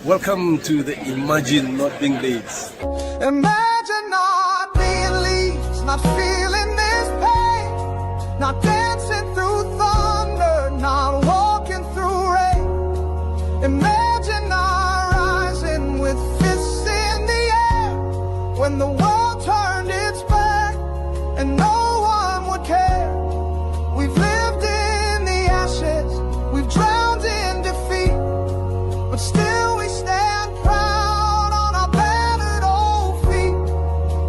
Welcome to the Imagine Not Being Leeds. Imagine not being Leeds, not feeling this pain, not dancing through thunder, not walking through rain. Imagine not rising with fists in the air when the world turned its back and no one would care. We've lived in the ashes, we've drowned in defeat, but still we stand proud on our battered old feet.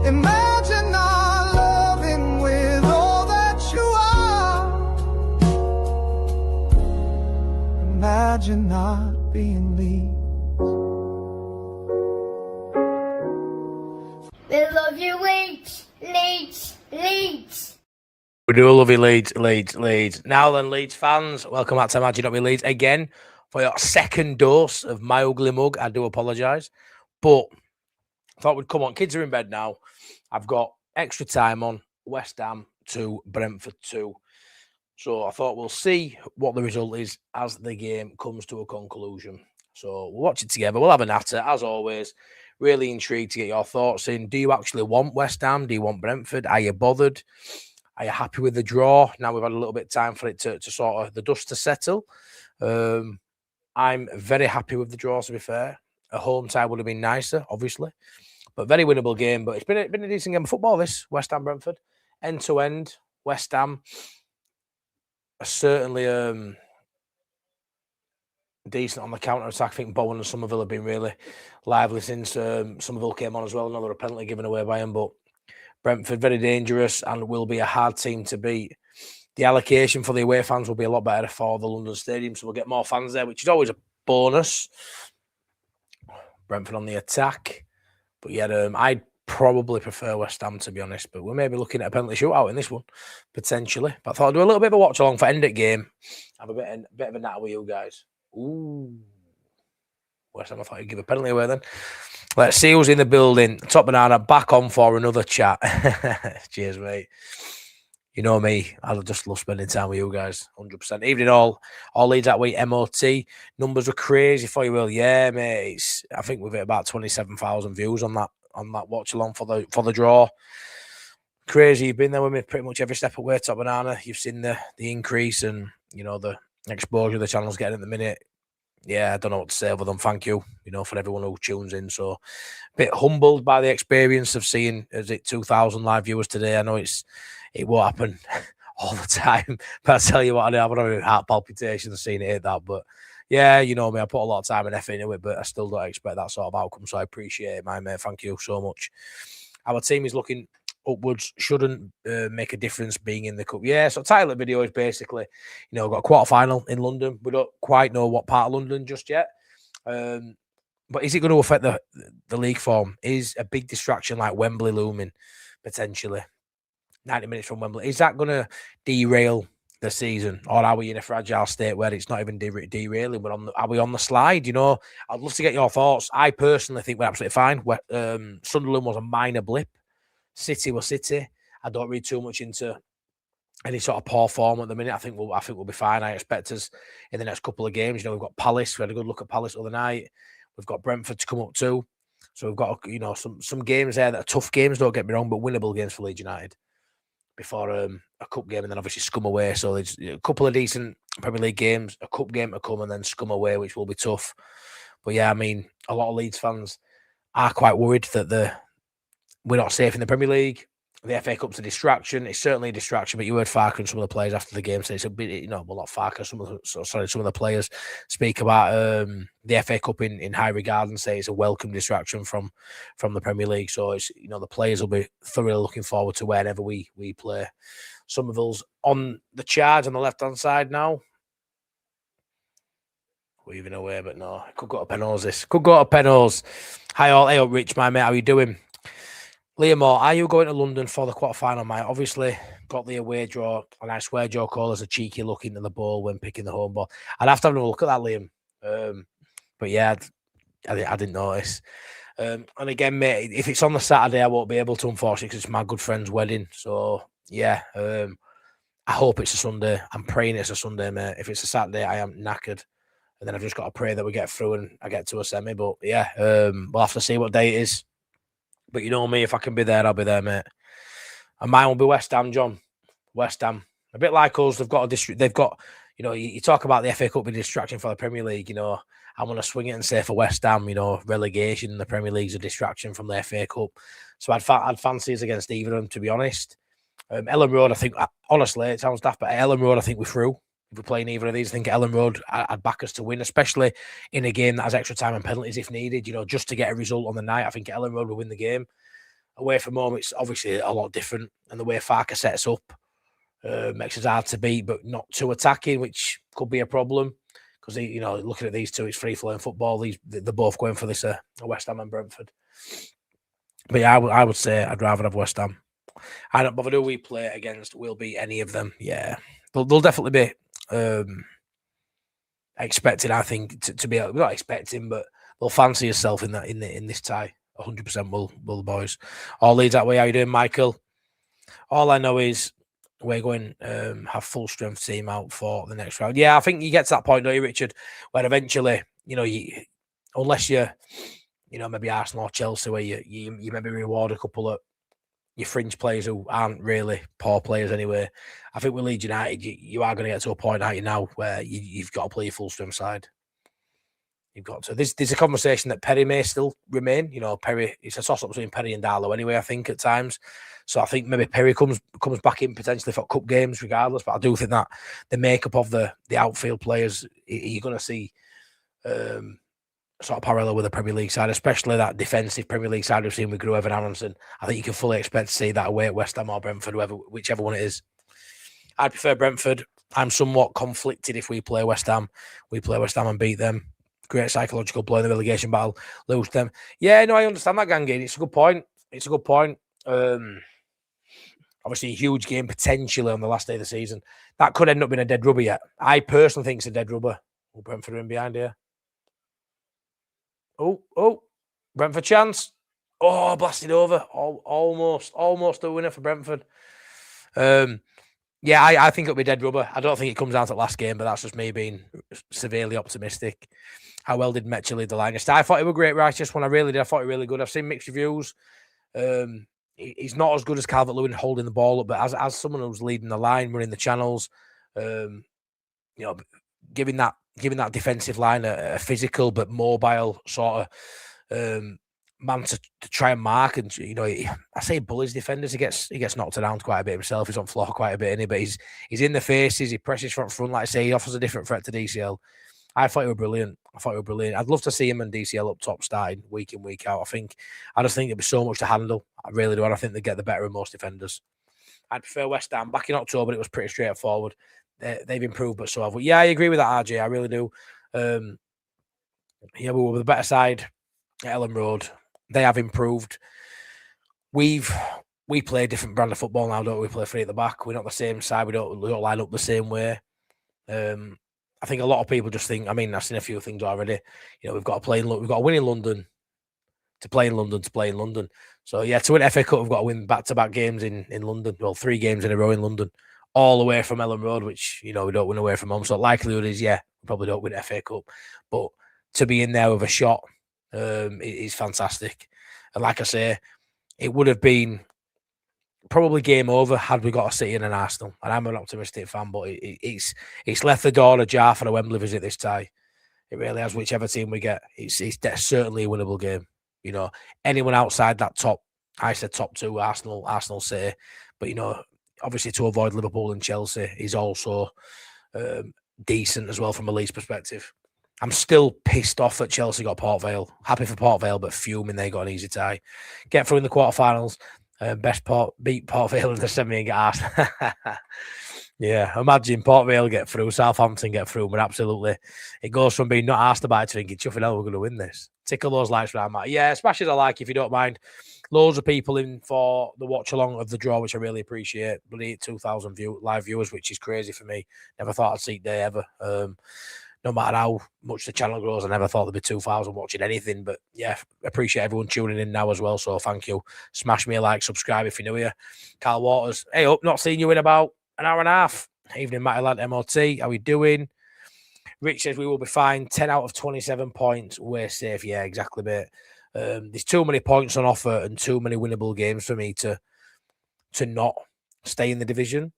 Imagine not loving with all that you are. Imagine not being Leeds. We love you, Leeds, Leeds, Leeds. We do love you, Leeds. Now then, Leeds fans, welcome back to Imagine Not Being Leeds again for your second dose of my ugly mug. I do apologise, but I thought we'd come on. Kids are in bed now. I've got extra time on West Ham 2, Brentford 2. So I thought we'll see what the result is as the game comes to a conclusion. So we'll watch it together. We'll have a natter, as always. Really intrigued to get your thoughts in. Do you actually want West Ham? Do you want Brentford? Are you bothered? Are you happy with the draw? Now we've had a little bit of time for it to sort of the dust to settle. I'm very happy with the draw, to be fair. A home tie would have been nicer, obviously. But very winnable game. But it's been a decent game of football, this, West Ham Brentford. End to end, West Ham are certainly decent on the counter-attack. I think Bowen and Somerville have been really lively since Somerville came on as well. Another penalty given away by him, but Brentford very dangerous and will be a hard team to beat. The allocation for the away fans will be a lot better for the London Stadium, so we'll get more fans there, which is always a bonus. Brentford on the attack. But yeah, I'd probably prefer West Ham, to be honest, but we may be looking at a penalty shootout in this one, potentially. But I thought I'd do a little bit of a watch-along for end of game. Have a bit of a natter with you guys. Ooh. West Ham, I thought you'd give a penalty away then. Let's see who's in the building. Top Banana back on for another chat. Cheers, mate. You know me, I just love spending time with you guys, 100%. Evening all Leeds that week, MOT. Numbers were crazy for you, Will. Yeah, mate. I think we've hit about 27,000 views on that watch along for the draw. Crazy. You've been there with me pretty much every step of the way, Top Banana. You've seen the increase and, you know, the exposure the channel's getting at the minute. Yeah, I don't know what to say other than thank you, you know, for everyone who tunes in. So, a bit humbled by the experience of seeing, 2,000 live viewers today. I know it won't happen all the time, but I tell you what, I'm having heart palpitations seeing it hit that. But yeah, you know me, I put a lot of time and effort into it, but I still don't expect that sort of outcome. So I appreciate it, my mate. Thank you so much. Our team is looking upwards, shouldn't make a difference being in the cup. Yeah, so title of the video is basically, you know, got a quarter final in London. We don't quite know what part of London just yet. But is it going to affect the league form? Is a big distraction like Wembley looming potentially? 90 minutes from Wembley. Is that going to derail the season? Or are we in a fragile state where it's not even derailing? Are we on the slide? You know, I'd love to get your thoughts. I personally think we're absolutely fine. Sunderland was a minor blip. City was City. I don't read too much into any sort of poor form at the minute. I think we'll be fine. I expect us in the next couple of games. You know, we've got Palace. We had a good look at Palace the other night. We've got Brentford to come up too. So we've got, you know, some games there that are tough games, don't get me wrong, but winnable games for Leeds United before a cup game and then obviously Scum away. So there's a couple of decent Premier League games, a cup game to come and then Scum away, which will be tough. But yeah, I mean, a lot of Leeds fans are quite worried that we're not safe in the Premier League. The FA Cup's a distraction. It's certainly a distraction, but you heard Farker and some of the players after the game say it's a bit, you know, well, not Farker, some of the players speak about the FA Cup in high regard and say it's a welcome distraction from the Premier League. So it's, you know, the players will be thoroughly looking forward to wherever we play. Somerville's on the charge on the left-hand side now. Weaving away, but no, it could go to penalties. This could go to penalties. Hi all, hey up, Rich, my mate, how you doing? Liam Moore, are you going to London for the quarter-final, mate? Obviously, got the away draw, and I swear Joe Cole has a cheeky look into the ball when picking the home ball. I'd have to have a look at that, Liam. But yeah, I didn't notice. And again, mate, if it's on the Saturday, I won't be able to, unfortunately, because it's my good friend's wedding. So, yeah, I hope it's a Sunday. I'm praying it's a Sunday, mate. If it's a Saturday, I am knackered. And then I've just got to pray that we get through and I get to a semi. But yeah, we'll have to see what day it is. But you know me, if I can be there, I'll be there, mate. And mine will be West Ham, John. West Ham. A bit like us, they've got you know, you talk about the FA Cup being a distraction for the Premier League, you know, I'm going to swing it and say for West Ham, you know, relegation, the Premier League's a distraction from the FA Cup. So I'd fancy us against either of them, to be honest. Ellen Road, I think, honestly, it sounds daft, but Ellen Road, I think we're through. If we're playing either of these, I think Ellen Road, I'd back us to win, especially in a game that has extra time and penalties if needed, you know, just to get a result on the night. I think Ellen Road will win the game. Away from home, it's obviously a lot different. And the way Farker sets up makes it hard to beat, but not too attacking, which could be a problem. Because, you know, looking at these two, it's free-flowing football. They're both going for this, West Ham and Brentford. But yeah, I would say I'd rather have West Ham. I don't bother who we play against. We'll beat any of them. Yeah, they'll definitely be expecting. I think to be not expecting, but they'll fancy yourself in this tie. 100% will the boys. All Leeds that way. How you doing, Michael? All I know is we're going have full strength team out for the next round. Yeah, I think you get to that point, don't you, Richard, where eventually, you know, unless you're, you know, maybe Arsenal or Chelsea, where you maybe reward a couple of your fringe players who aren't really poor players anyway. I think with Leeds United, you are going to get to a point, aren't you, now, where you've got to play your full strength side. You've got to. There's a conversation that Perry may still remain. You know, Perry, it's a toss-up between Perry and Darlow anyway, I think, at times. So I think maybe Perry comes back in potentially for cup games regardless. But I do think that the makeup of the outfield players, you're going to see sort of parallel with the Premier League side, especially that defensive Premier League side we've seen with Evan Aronson. I think you can fully expect to see that away at West Ham or Brentford, whichever one it is. I'd prefer Brentford. I'm somewhat conflicted if we play West Ham. We play West Ham and beat them. Great psychological blow in the relegation battle, lose them. Yeah, no, I understand that, Gangi. It's a good point. Obviously, a huge game potentially on the last day of the season. That could end up being a dead rubber yet. I personally think it's a dead rubber. Oh, Brentford are in behind here. Oh, Brentford chance. Oh, blasted over. Almost a winner for Brentford. Yeah, I think it'll be dead rubber. I don't think it comes down to the last game, but that's just me being severely optimistic. How well did Metcher lead the line? I thought he was great, righteous one. I really did. I thought he was really good. I've seen mixed reviews. He's not as good as Calvert-Lewin holding the ball up, but as someone who's leading the line, running the channels, you know, giving that defensive line a physical but mobile sort of man to try and mark, and you know, I say bullies defenders. He gets knocked around quite a bit himself. He's on floor quite a bit, isn't he? But he's in the faces. He presses front. Like I say, he offers a different threat to DCL. I thought he was brilliant. I'd love to see him and DCL up top starting week in, week out. I just think it'd be so much to handle. I really do. And I think they get the better of most defenders. I'd prefer West Ham. Back in October, it was pretty straightforward. They've improved, but so have we. Yeah, I agree with that, RJ. I really do. Yeah, we were the better side at Ellen Road. They have improved. We play a different brand of football now, don't we? We play three at the back. We're not the same side. We don't line up the same way. I think a lot of people just think, I mean, I've seen a few things already. You know, we've got to win in London to play in London. So yeah, to win FA Cup, we've got to win back-to-back games in London. Well, 3 games in a row in London, all away from Ellen Road, which, you know, we don't win away from home. So likelihood is, yeah, we probably don't win FA Cup. But to be in there with a shot is fantastic. And like I say, it would have been probably game over had we got a City and an Arsenal. And I'm an optimistic fan, but it's left the door ajar for a Wembley visit this tie. It really has. Whichever team we get, it's certainly a winnable game. You know, anyone outside that top, I said top 2, Arsenal City. But, you know, obviously to avoid Liverpool and Chelsea is also decent as well from a Leeds perspective. I'm still pissed off that Chelsea got Port Vale. Happy for Port Vale, but fuming they got an easy tie. Get through in the quarterfinals. Beat Port Vale in the semi and get asked. Yeah, imagine Port Vale get through, Southampton get through, but absolutely, it goes from being not asked about it to thinking, chuffing hell, we're going to win this. Tickle those lights around, Matt. Yeah, smashes I like, if you don't mind. Loads of people in for the watch along of the draw, which I really appreciate. Bloody 2,000 live viewers, which is crazy for me. Never thought I'd see it day ever. No matter how much the channel grows, I never thought there'd be 2,000 watching anything. But yeah, appreciate everyone tuning in now as well. So thank you. Smash me a like, subscribe if you're new here. Carl Waters, hey up, not seen you in about an hour and a half. Evening, Matty Lad, MOT. How we doing? Rich says we will be fine. 10 out of 27 points. We're safe. Yeah, exactly, mate. There's too many points on offer and too many winnable games for me to not stay in the division.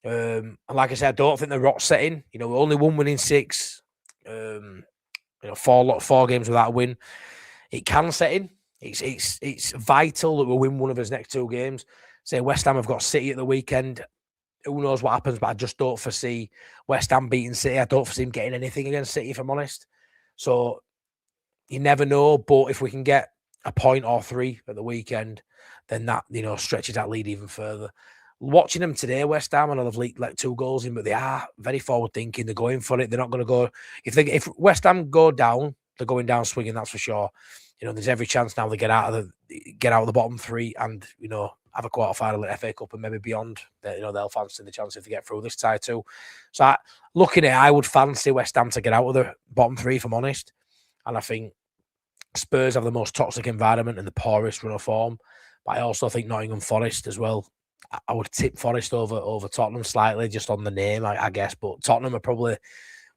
And like I said, I don't think the rot's setting. You know, we're only one win in 6. You know, 4 games without a win. It can set in. It's vital that we win one of his next 2 games. Say West Ham have got City at the weekend. Who knows what happens, but I just don't foresee West Ham beating City. I don't foresee him getting anything against City, if I'm honest. So you never know, but if we can get a point or 3 at the weekend, then that, you know, stretches that lead even further. Watching them today, West Ham, I know they've let 2 goals in, but they are very forward thinking. They're going for it. They're not going to go. If West Ham go down, they're going down swinging. That's for sure. You know, there's every chance now they get out of the bottom 3 and, you know, have a quarter-final at FA Cup and maybe beyond. You know, they'll fancy the chance if they get through this tie too. So looking at it, I would fancy West Ham to get out of the bottom 3, if I'm honest. And I think Spurs have the most toxic environment and the poorest run of form. But I also think Nottingham Forest as well. I would tip Forest over Tottenham slightly, just on the name, I guess. But Tottenham are probably,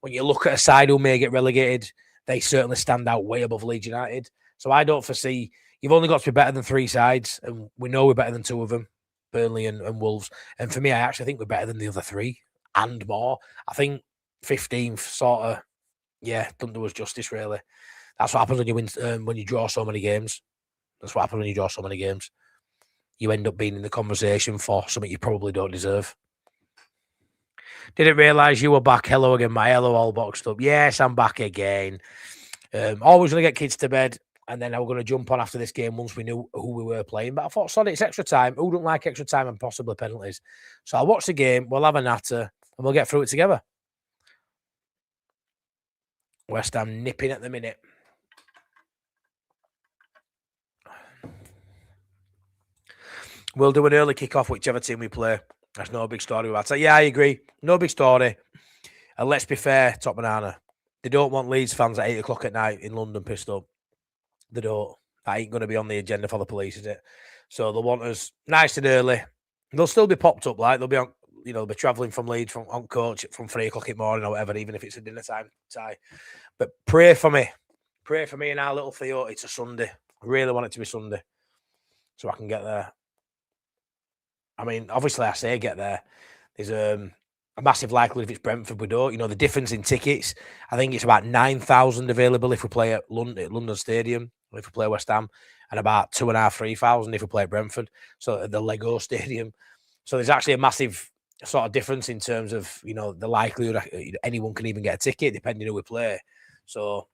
when you look at a side who may get relegated, they certainly stand out way above Leeds United. So I don't foresee. You've only got to be better than 3 sides, and we know we're better than 2 of them, Burnley and Wolves. And for me, I actually think we're better than the other 3 and more. I think 15th sort of, doesn't do us justice, really. That's what happens when you win, when you draw so many games. That's what happens when you draw so many games. You end up being in the conversation for something you probably don't deserve. Didn't realise you were back. Hello again, my hello all boxed up. Yes, I'm back again. Always going to get kids to bed. And then I was going to jump on after this game once we knew who we were playing. But I thought, sorry, it's extra time. Who don't like extra time and possibly penalties? So I'll watch the game. We'll have a natter and we'll get through it together. West Ham nipping at the minute. We'll do an early kick-off, whichever team we play. That's no big story about it. Yeah, I agree. No big story. And let's be fair, Top Banana. They don't want Leeds fans at 8 o'clock at night in London pissed up. They don't. That ain't going to be on the agenda for the police, is it? So they'll want us nice and early. They'll still be popped up, like they'll be on, you know, they'll be travelling from Leeds on coach from 3 o'clock in the morning or whatever, even if it's a dinner time tie. But pray for me. Pray for me and our little Theo. It's a Sunday. I really want it to be Sunday. So I can get there. I mean, obviously I say get there. There's a massive likelihood if it's Brentford we don't. You know, the difference in tickets, I think it's about 9,000 available if we play at London Stadium, if we play West Ham, and about 2,500, 3,000 if we play at Brentford, so at the Lego Stadium. So there's actually a massive sort of difference in terms of, you know, the likelihood anyone can even get a ticket depending who we play. So,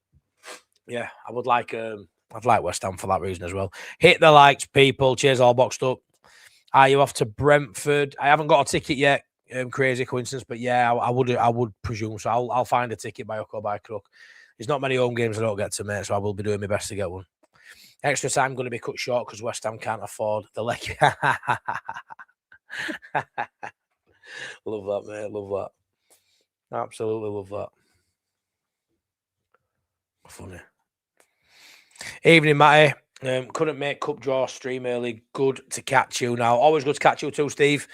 yeah, I'd like West Ham for that reason as well. Hit the likes, people. Cheers, all boxed up. Are you off to Brentford? I haven't got a ticket yet. Crazy coincidence, but yeah, I would presume so. I'll find a ticket by hook or by crook. There's not many home games I don't get to, mate, so I will be doing my best to get one. Extra time going to be cut short because West Ham can't afford the leg. Love that, mate. Love that. Absolutely love that. Funny. Evening, Matty. Couldn't make cup draw stream early. Good to catch you now. Always good to catch you too, Steve.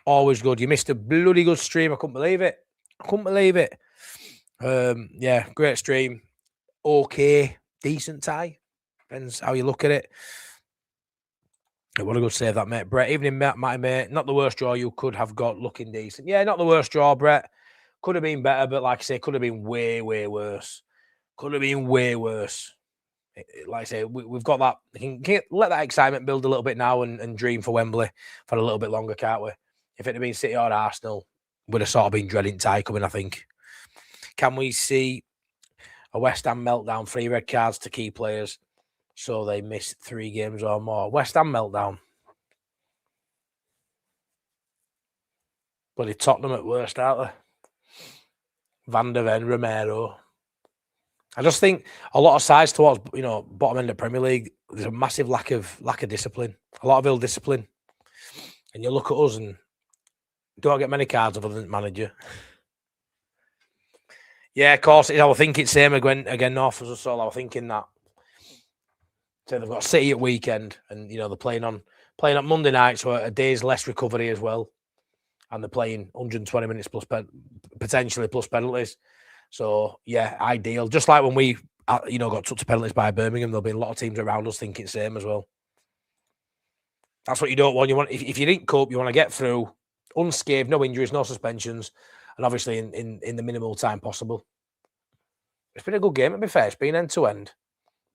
Always good. You missed a bloody good stream. I couldn't believe it. Yeah, great stream. Okay, decent tie. Depends how you look at it. What a good save that, mate. Brett, evening, Matty, mate. Not the worst draw you could have got looking decent. Yeah, not the worst draw, Brett. Could have been better, but like I say, could have been way, way worse. Could have been way worse. Like I say, we've got that. We can let that excitement build a little bit now and dream for Wembley for a little bit longer, can't we? If it had been City or Arsenal, we'd have sort of been dreading tie coming, I think. Can we see a West Ham meltdown, 3 red cards to key players so they miss 3 games or more? West Ham meltdown. Bloody Tottenham at worst, aren't they? Van der Ven, Romero. I just think a lot of sides towards, you know, bottom end of Premier League, there's a massive lack of discipline, a lot of ill discipline. And you look at us and don't get many cards other than manager. Yeah, of course. I was thinking same again North as a solo. I was thinking that. So they've got City at weekend, and you know they're playing on Monday night, so a day's less recovery as well. And they're playing 120 minutes plus potentially plus penalties. So yeah, ideal. Just like when we, got took to penalties by Birmingham, there'll be a lot of teams around us thinking same as well. That's what you don't want. You want if you didn't cope, you want to get through unscathed, no injuries, no suspensions, and obviously in the minimal time possible. It's been a good game, to be fair. It's been end to end.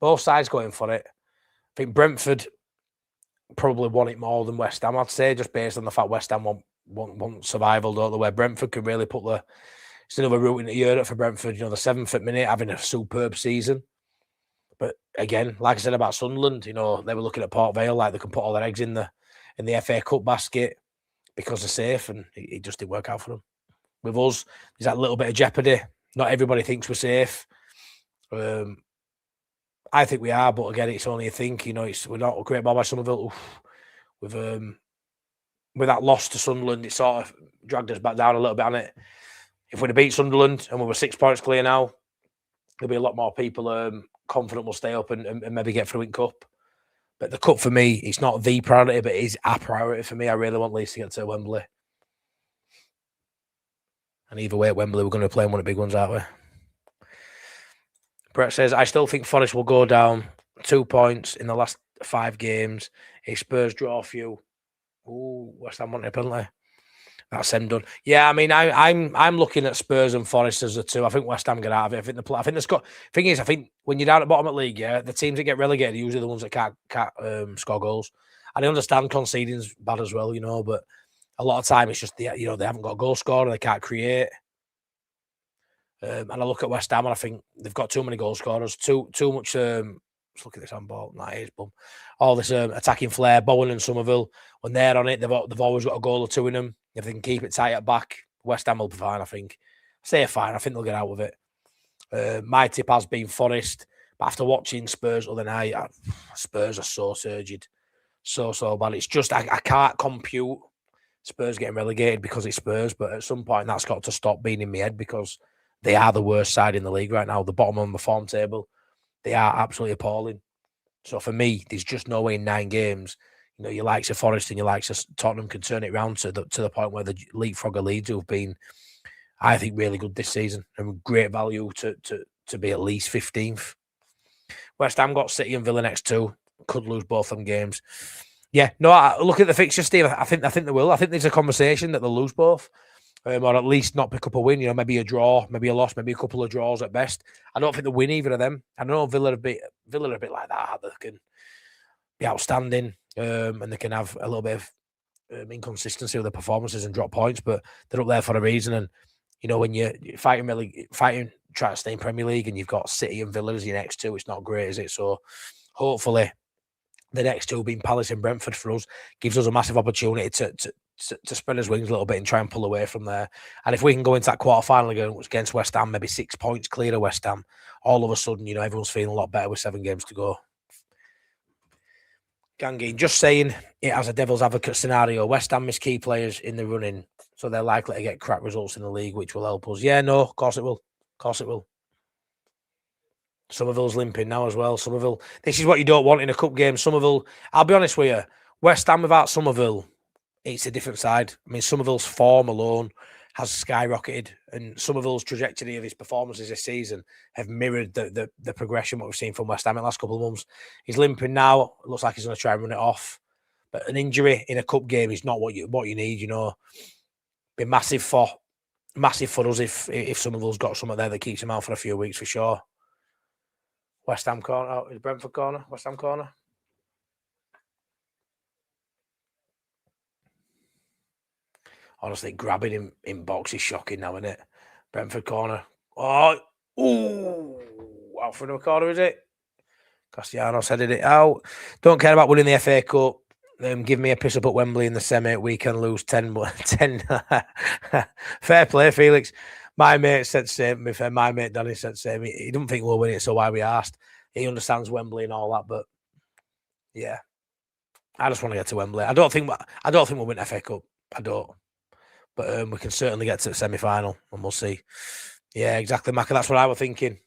Both sides going for it. I think Brentford probably want it more than West Ham, I'd say, just based on the fact West Ham want survival, don't they? Where Brentford can really it's another route into Europe for Brentford, the 7th minute, having a superb season. But again, like I said about Sunderland, they were looking at Port Vale like they can put all their eggs in the FA Cup basket because they're safe, and it just didn't work out for them. With us, there's that little bit of jeopardy. Not everybody thinks we're safe. I think we are, but again, it's only a think. We're not a great ball by Somerville. With that loss to Sunderland, it sort of dragged us back down a little bit on it. If we'd have beat Sunderland and we were 6 points clear now, there'll be a lot more people confident we'll stay up and maybe get through in Cup. But the Cup for me, it's not the priority, but it is a priority for me. I really want Leeds to get to Wembley. And either way at Wembley, we're going to play one of the big ones, aren't we? Brett says, I still think Forest will go down 2 points in the last 5 games. If Spurs draw a few. Ooh, West Ham wanting a penalty. That's them done. Yeah, I mean, I'm looking at Spurs and Forest as the two. I think West Ham get out of it. I think the thing when you're down at bottom at league, the teams that get relegated are usually the ones that can't score goals. And I understand conceding's bad as well, but a lot of time it's just they haven't got a goal scorer, they can't create. And I look at West Ham and I think they've got too many goal scorers, too much. Let's look at this handball. All this attacking flair. Bowen and Somerville, when they're on it, they've always got a goal or two in them. If they can keep it tight at back, West Ham will be fine, I think. Say fine, I think they'll get out with it. My tip has been Forest, but after watching Spurs the other night, Spurs are so turgid. So bad. It's just, I can't compute Spurs getting relegated because it's Spurs, but at some point that's got to stop being in my head because they are the worst side in the league right now, the bottom on the form table. They are absolutely appalling. So for me, there's just no way in 9 games, your likes of Forest and your likes of Tottenham can turn it round to the point where the leapfrogger Leeds, who've been, I think, really good this season and great value to be at least 15th. West Ham got City and Villa next 2. Could lose both them games. Yeah, no, I look at the fixture, Steve. I think they will. I think there's a conversation that they'll lose both. Or at least not pick up a win, maybe a draw, maybe a loss, maybe a couple of draws at best. I don't think they'll win either of them. I know Villa are a bit like that. They can be outstanding and they can have a little bit of inconsistency with their performances and drop points, but they're up there for a reason. And, when you're fighting, trying to stay in Premier League and you've got City and Villa as your next 2, it's not great, is it? So hopefully the next 2 being Palace and Brentford for us gives us a massive opportunity to spread his wings a little bit and try and pull away from there. And if we can go into that quarter-final against West Ham, maybe 6 points clear of West Ham, all of a sudden, everyone's feeling a lot better with 7 games to go. Gangin, just saying it as a devil's advocate scenario, West Ham miss key players in the running, so they're likely to get crap results in the league, which will help us. Yeah, no, of course it will. Of course it will. Somerville's limping now as well. Somerville, this is what you don't want in a cup game. Somerville, I'll be honest with you, West Ham without Somerville, it's a different side. I mean, Somerville's form alone has skyrocketed, and Somerville's trajectory of his performances this season have mirrored the progression what we've seen from West Ham in the last couple of months. He's limping now. It looks like he's going to try and run it off. But an injury in a cup game is not what you need. Be massive for us if Somerville's got something there that keeps him out for a few weeks for sure. West Ham corner, is Brentford corner? West Ham corner. Honestly, grabbing him in box is shocking now, isn't it? Brentford corner. Oh, ooh. Out for another corner, is it? Castellanos headed it out. Don't care about winning the FA Cup. Give me a piss up at Wembley in the semi. We can lose 10. Fair play, Felix. My mate said the same. To be fair, my mate Danny said the same. He don't think we'll win it, so why we asked. He understands Wembley and all that, but yeah. I just want to get to Wembley. I don't think we'll win FA Cup. I don't. But we can certainly get to the semi-final, and we'll see. Yeah, exactly, Macca. That's what I was thinking.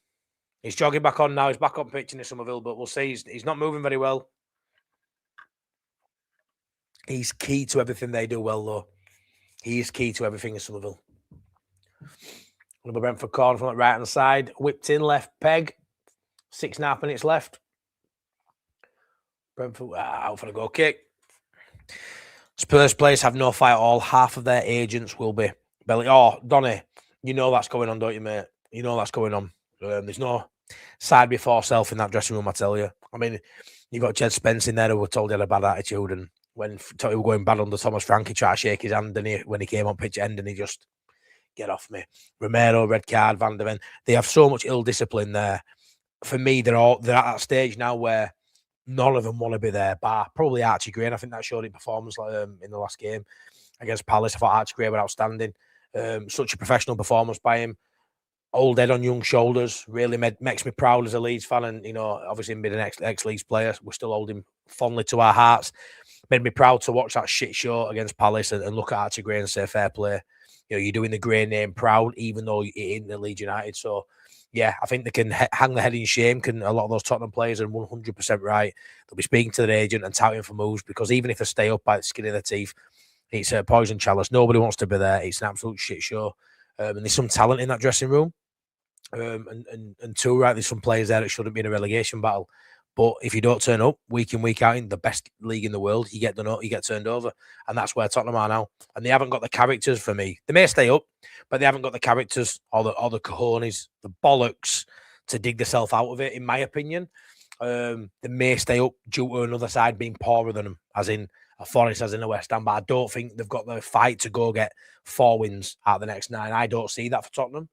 He's jogging back on now. He's back on pitch in Somerville, but we'll see. He's not moving very well. He's key to everything they do well, though. He is key to everything in Somerville. Another Brentford corner from the right hand side. Whipped in, left peg. 6.5 minutes left. Brentford out for the goal kick. Spurs players have no fight at all. Half of their agents will be belly. Oh, Donny, you know that's going on, don't you, mate? You know that's going on. There's no side before self in that dressing room, I tell you. I mean, you got Jed Spence in there who were told he had a bad attitude, and when he was going bad under Thomas Frank, he tried to shake his hand, and when he came on pitch end, and he just get off me. Romero, red card, Van der Ven. They have so much ill discipline there. For me, they're at that stage now where none of them want to be there, bar probably Archie Gray. And I think that showed in performance in the last game against Palace. I thought Archie Gray were outstanding. Such a professional performance by him. Old head on young shoulders. Really makes me proud as a Leeds fan. And, you know, obviously being an ex-Leeds player, we still hold him fondly to our hearts. Made me proud to watch that shit show against Palace and look at Archie Gray and say fair play. You know, you're doing the Gray name proud, even though you're in the Leeds United. So, yeah, I think they can hang their head in shame. Can a lot of those Tottenham players, and 100% right. They'll be speaking to their agent and touting for moves, because even if they stay up by the skin of their teeth, it's a poison chalice. Nobody wants to be there. It's an absolute shit show. And there's some talent in that dressing room. And two, right, there's some players there that shouldn't be in a relegation battle. But if you don't turn up week in, week out in the best league in the world, you get turned over. And that's where Tottenham are now. And they haven't got the characters for me. They may stay up, but they haven't got the characters or the cojones, the bollocks to dig themselves out of it, in my opinion. They may stay up due to another side being poorer than them, as in a Forest, as in a West Ham. But I don't think they've got the fight to go get 4 wins out of the next 9. I don't see that for Tottenham.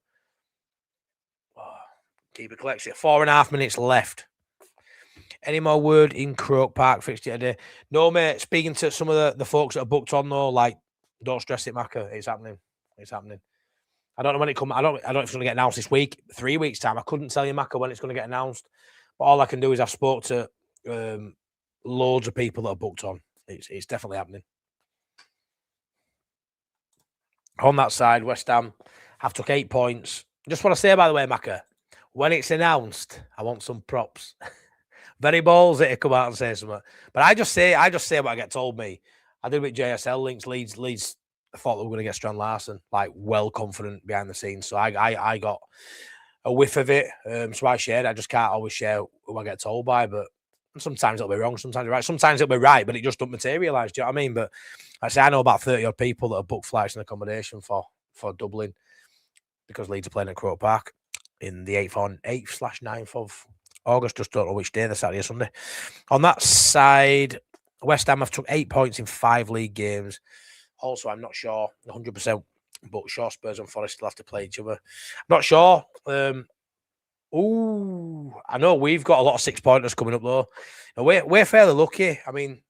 Keep it collected. 4.5 minutes left. Any more word in Croke Park fixture today? No, mate. Speaking to some of the folks that are booked on, though, like, don't stress it, Macca. It's happening. It's happening. I don't know when it comes. I don't know if it's going to get announced this week, 3 weeks' time. I couldn't tell you, Macca, when it's going to get announced. But all I can do is I've spoke to loads of people that are booked on. It's definitely happening. On that side, West Ham have took 8 points. Just want to say, by the way, Macca, when it's announced, I want some props. Very ballsy to come out and say something. But I just say what I get told me. I did with JSL links, Leeds. I thought they were going to get Strand Larson, like, well confident behind the scenes. So I got a whiff of it. So I shared. I just can't always share who I get told by. But sometimes it'll be wrong, sometimes right. Sometimes it'll be right, but it just don't materialise. Do you know what I mean? But I know about 30 odd people that have booked flights and accommodation for Dublin, because Leeds are playing at Croke Park in the 8th/9th of August. Just don't know which day, the Saturday or Sunday. On that side, West Ham have took 8 points in 5 league games. Also, I'm not sure 100%, but sure Spurs and Forest still have to play each other. Not sure. I know we've got a lot of 6-pointers coming up, though. We're fairly lucky. I mean,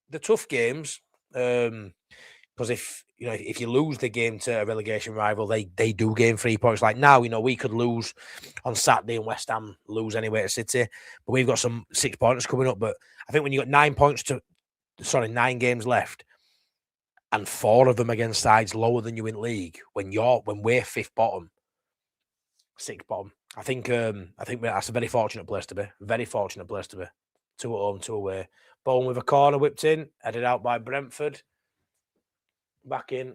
the tough games, because if you lose the game to a relegation rival, they do gain 3 points. Like now, we could lose on Saturday and West Ham lose anyway to City, but we've got some 6-pointers coming up. But I think when you got 9 games left, and 4 of them against sides lower than you in league, when we're 5th bottom, 6th bottom, I think that's a very fortunate place to be. Very fortunate place to be. 2 at home, 2 away. Bone with a corner whipped in, headed out by Brentford. Back in.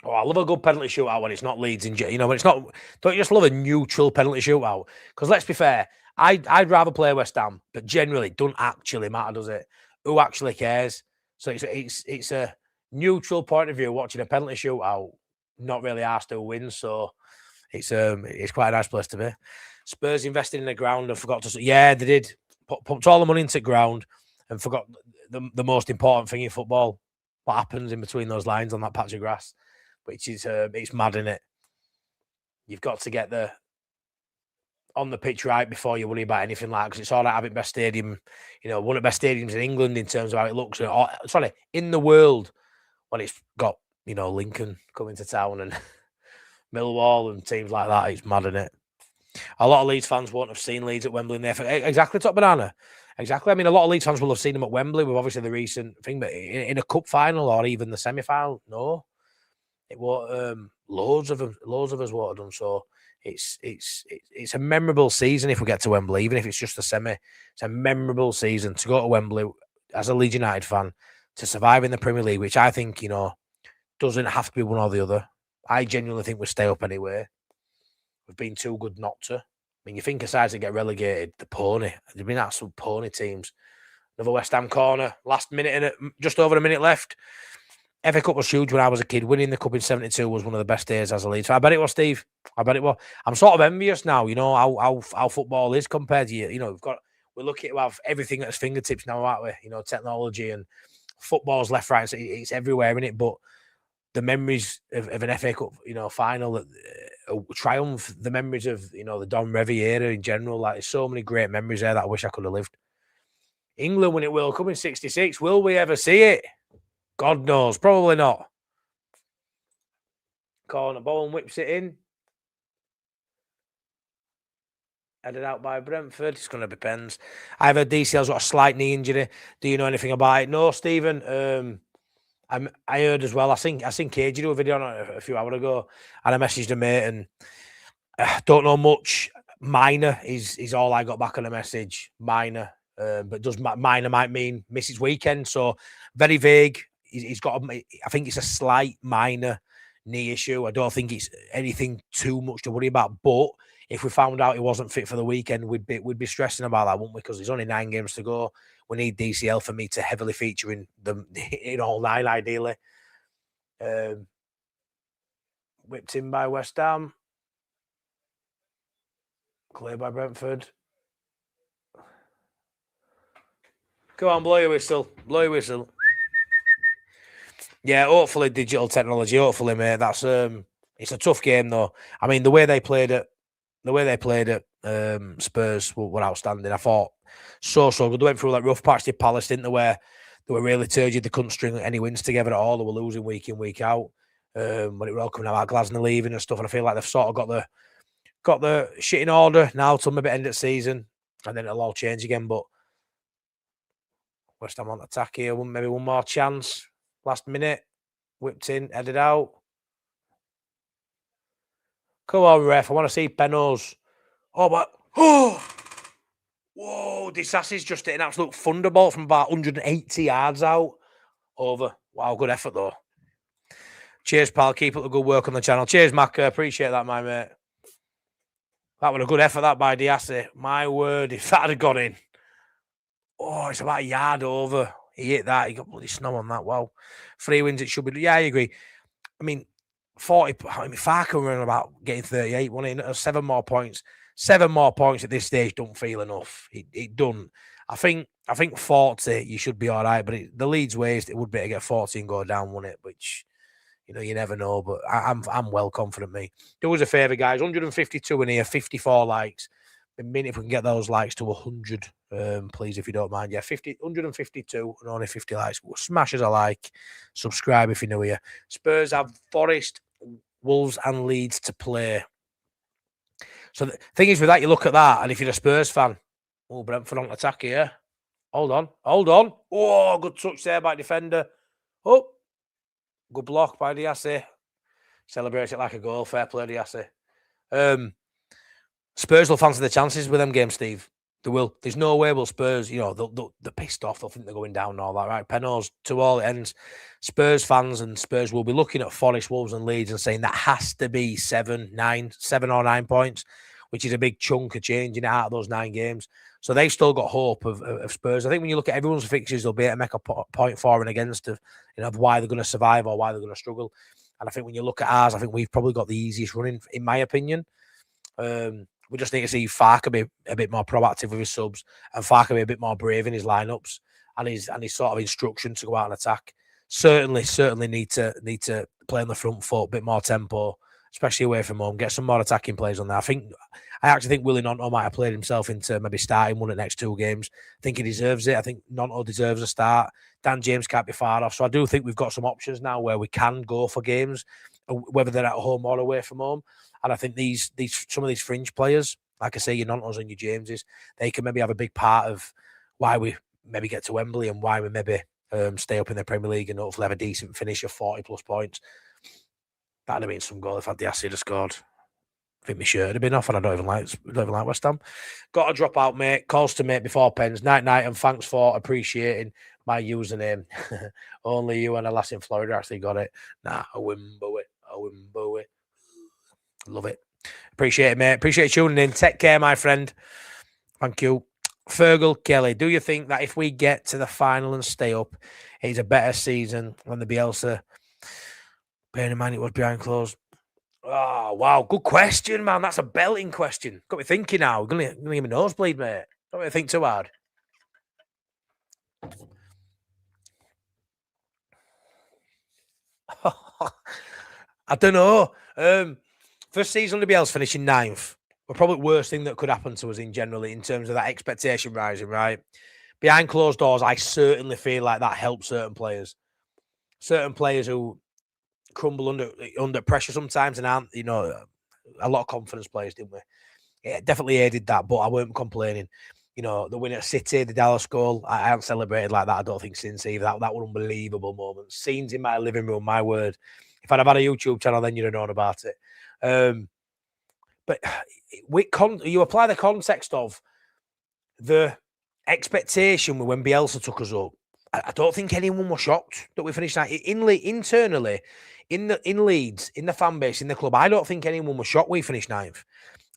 Oh, I love a good penalty shootout when it's not Leeds in. When it's not. Don't you just love a neutral penalty shootout? Because let's be fair, I'd rather play West Ham, but generally it doesn't actually matter, does it? Who actually cares? So it's a neutral point of view watching a penalty shootout. Not really asked who wins, so it's quite a nice place to be. Spurs invested in the ground and forgot to. Yeah, they did. Pumped all the money into ground and forgot the most important thing in football. What happens in between those lines on that patch of grass, which is it's mad, isn't it? You've got to get on the pitch right before you worry about anything like that, because it's all right having best stadium, one of the best stadiums in England in terms of how it looks. In the world, when it's got Lincoln coming to town and Millwall and teams like that, it's mad, isn't it? A lot of Leeds fans won't have seen Leeds at Wembley in there. Exactly, Top Banana. Exactly. I mean, a lot of Leeds fans will have seen them at Wembley with obviously the recent thing, but in a cup final or even the semi-final, no. It won't. Loads of us won't have done so. It's a memorable season if we get to Wembley, even if it's just a semi. It's a memorable season to go to Wembley as a Leeds United fan, to survive in the Premier League, which I think doesn't have to be one or the other. I genuinely think we'll stay up anyway. we've been too good not to. I mean, you think of sides that get relegated, the pony. They've been absolute pony teams. Another West Ham corner, last minute, just over a minute left. FA Cup was huge when I was a kid. Winning the cup in '72 was one of the best days as a Leeds. I bet it was, Steve. I bet it was. I'm sort of envious now, you know, how football is compared to you. You know, we're lucky to have everything at its fingertips now, aren't we? You know, technology and football's left, right, it's everywhere in it. But the memories of an FA Cup, you know, final triumph, the memories of, you know, the Don Revie era in general, like there's so many great memories there that I wish I could have lived. England when it will come in '66. Will we ever see it? God knows. Probably not. Corner, Bowen whips it in. Headed out by Brentford. It's going to be pens. I've heard DCL's got a slight knee injury. Do you know anything about it? No, Stephen. I heard as well. I seen KG do a video on it a few hours ago, and I messaged a mate, and don't know much. Minor is all I got back on the message. Minor, but minor might mean misses weekend. So very vague. He's got. I think it's a slight minor knee issue. I don't think it's anything too much to worry about. But if we found out he wasn't fit for the weekend, we'd be stressing about that, wouldn't we? Because there's only 9 games to go. We need DCL for me to heavily feature in them in all 9, ideally. Whipped in by West Ham. Clear by Brentford. Go on, blow your whistle. Blow your whistle. Yeah, hopefully digital technology. Hopefully, mate. That's it's a tough game though. I mean, the way they played it, Spurs were outstanding. I thought so good. They went through like rough patch to Palace, didn't they? Where they were really turgid. They couldn't string any wins together at all. They were losing week in, week out. When it were all coming out, like Glasner leaving and stuff. And I feel like they've sort of got the shit in order now till maybe end of season, and then it'll all change again. But West Ham on attack here. Maybe one more chance. Last minute, whipped in, headed out. Come on, ref. I want to see Penos. Whoa, Disasi's just hit an absolute thunderbolt from about 180 yards out. Over. Wow, good effort, though. Cheers, pal. Keep up the good work on the channel. Cheers, Mac. Appreciate that, my mate. That was a good effort, that by Diassi. My word, if that had gone in. Oh, it's about a yard over. He hit that. He got bloody snow on that. Wow. 3 wins, it should be. Yeah, I agree. I mean, 40. I mean, Farker were about getting 38, wasn't he? 7 more points. 7 more points at this stage don't feel enough. It don't. I think 40, you should be all right. But the Leeds ways, it would be to get 40 and go down, wouldn't it? Which, you know, you never know. But I'm well confident, me. Do us a favour, guys. 152 in here, 54 likes. A minute if we can get those likes to 100, please, if you don't mind. Yeah, 152 and only 50 likes. Smash as a like. Subscribe if you're new here. Spurs have Forest, Wolves and Leeds to play. So the thing is with that, you look at that, and if you're a Spurs fan, Brentford on attack here. Hold on. Oh, good touch there by defender. Oh, good block by Diassi. Celebrates it like a goal. Fair play, Diassi. Spurs will fancy the chances with them games, Steve. They will. There's no way will Spurs, you know, they're pissed off. They'll think they're going down and all that, right? Penos to all it ends. Spurs fans and Spurs will be looking at Forest, Wolves and Leeds and saying that has to be 7 or 9 points, which is a big chunk of changing it out of those 9 games. So they've still got hope of Spurs. I think when you look at everyone's fixtures, they'll be able to make a point for and against of why they're going to survive or why they're going to struggle. And I think when you look at ours, I think we've probably got the easiest running, in my opinion. We just need to see Farker be a bit more proactive with his subs and Farker be a bit more brave in his lineups and his sort of instruction to go out and attack. Certainly need to play on the front foot, a bit more tempo, especially away from home. Get some more attacking plays on there. I actually think Willie Nonto might have played himself into maybe starting one of the next 2 games. I think he deserves it. I think Nonto deserves a start. Dan James can't be far off. So I do think we've got some options now where we can go for games, whether they're at home or away from home. And I think some of these fringe players, like I say, your Nontos and your Jameses, they can maybe have a big part of why we maybe get to Wembley and why we maybe stay up in the Premier League and hopefully have a decent finish of 40+ points. That'd have been some goal if Diassi had scored. I think my shirt would have been off, and I don't even like West Ham. Got to drop out, mate. Calls to mate before pens. Night, and thanks for appreciating my username. Only you and a lass in Florida actually got it. Nah, a Wimbowie. Love it. Appreciate it, mate. Appreciate you tuning in. Take care, my friend. Thank you. Fergal Kelly, do you think that if we get to the final and stay up, it's a better season than the Bielsa? Bearing in mind it was behind closed. Oh, wow. Good question, man. That's a belting question. Got me thinking now. Gonna give me a nosebleed, mate. Don't really think too hard. I don't know. First season, the Bielsa finishing 9th. The probably worst thing that could happen to us in generally in terms of that expectation rising, right? Behind closed doors, I certainly feel like that helps certain players. Certain players who crumble under pressure sometimes and aren't, a lot of confidence players, didn't we? It definitely aided that, but I weren't complaining. The win at City, the Dallas goal, I haven't celebrated like that, I don't think, since either. That was an unbelievable moment. Scenes in my living room, my word. If I'd have had a YouTube channel, then you'd have known about it. But you apply the context of the expectation when Bielsa took us up. I don't think anyone was shocked that we finished that internally in Leeds, in the fan base, in the club. I don't think anyone was shocked we finished 9th.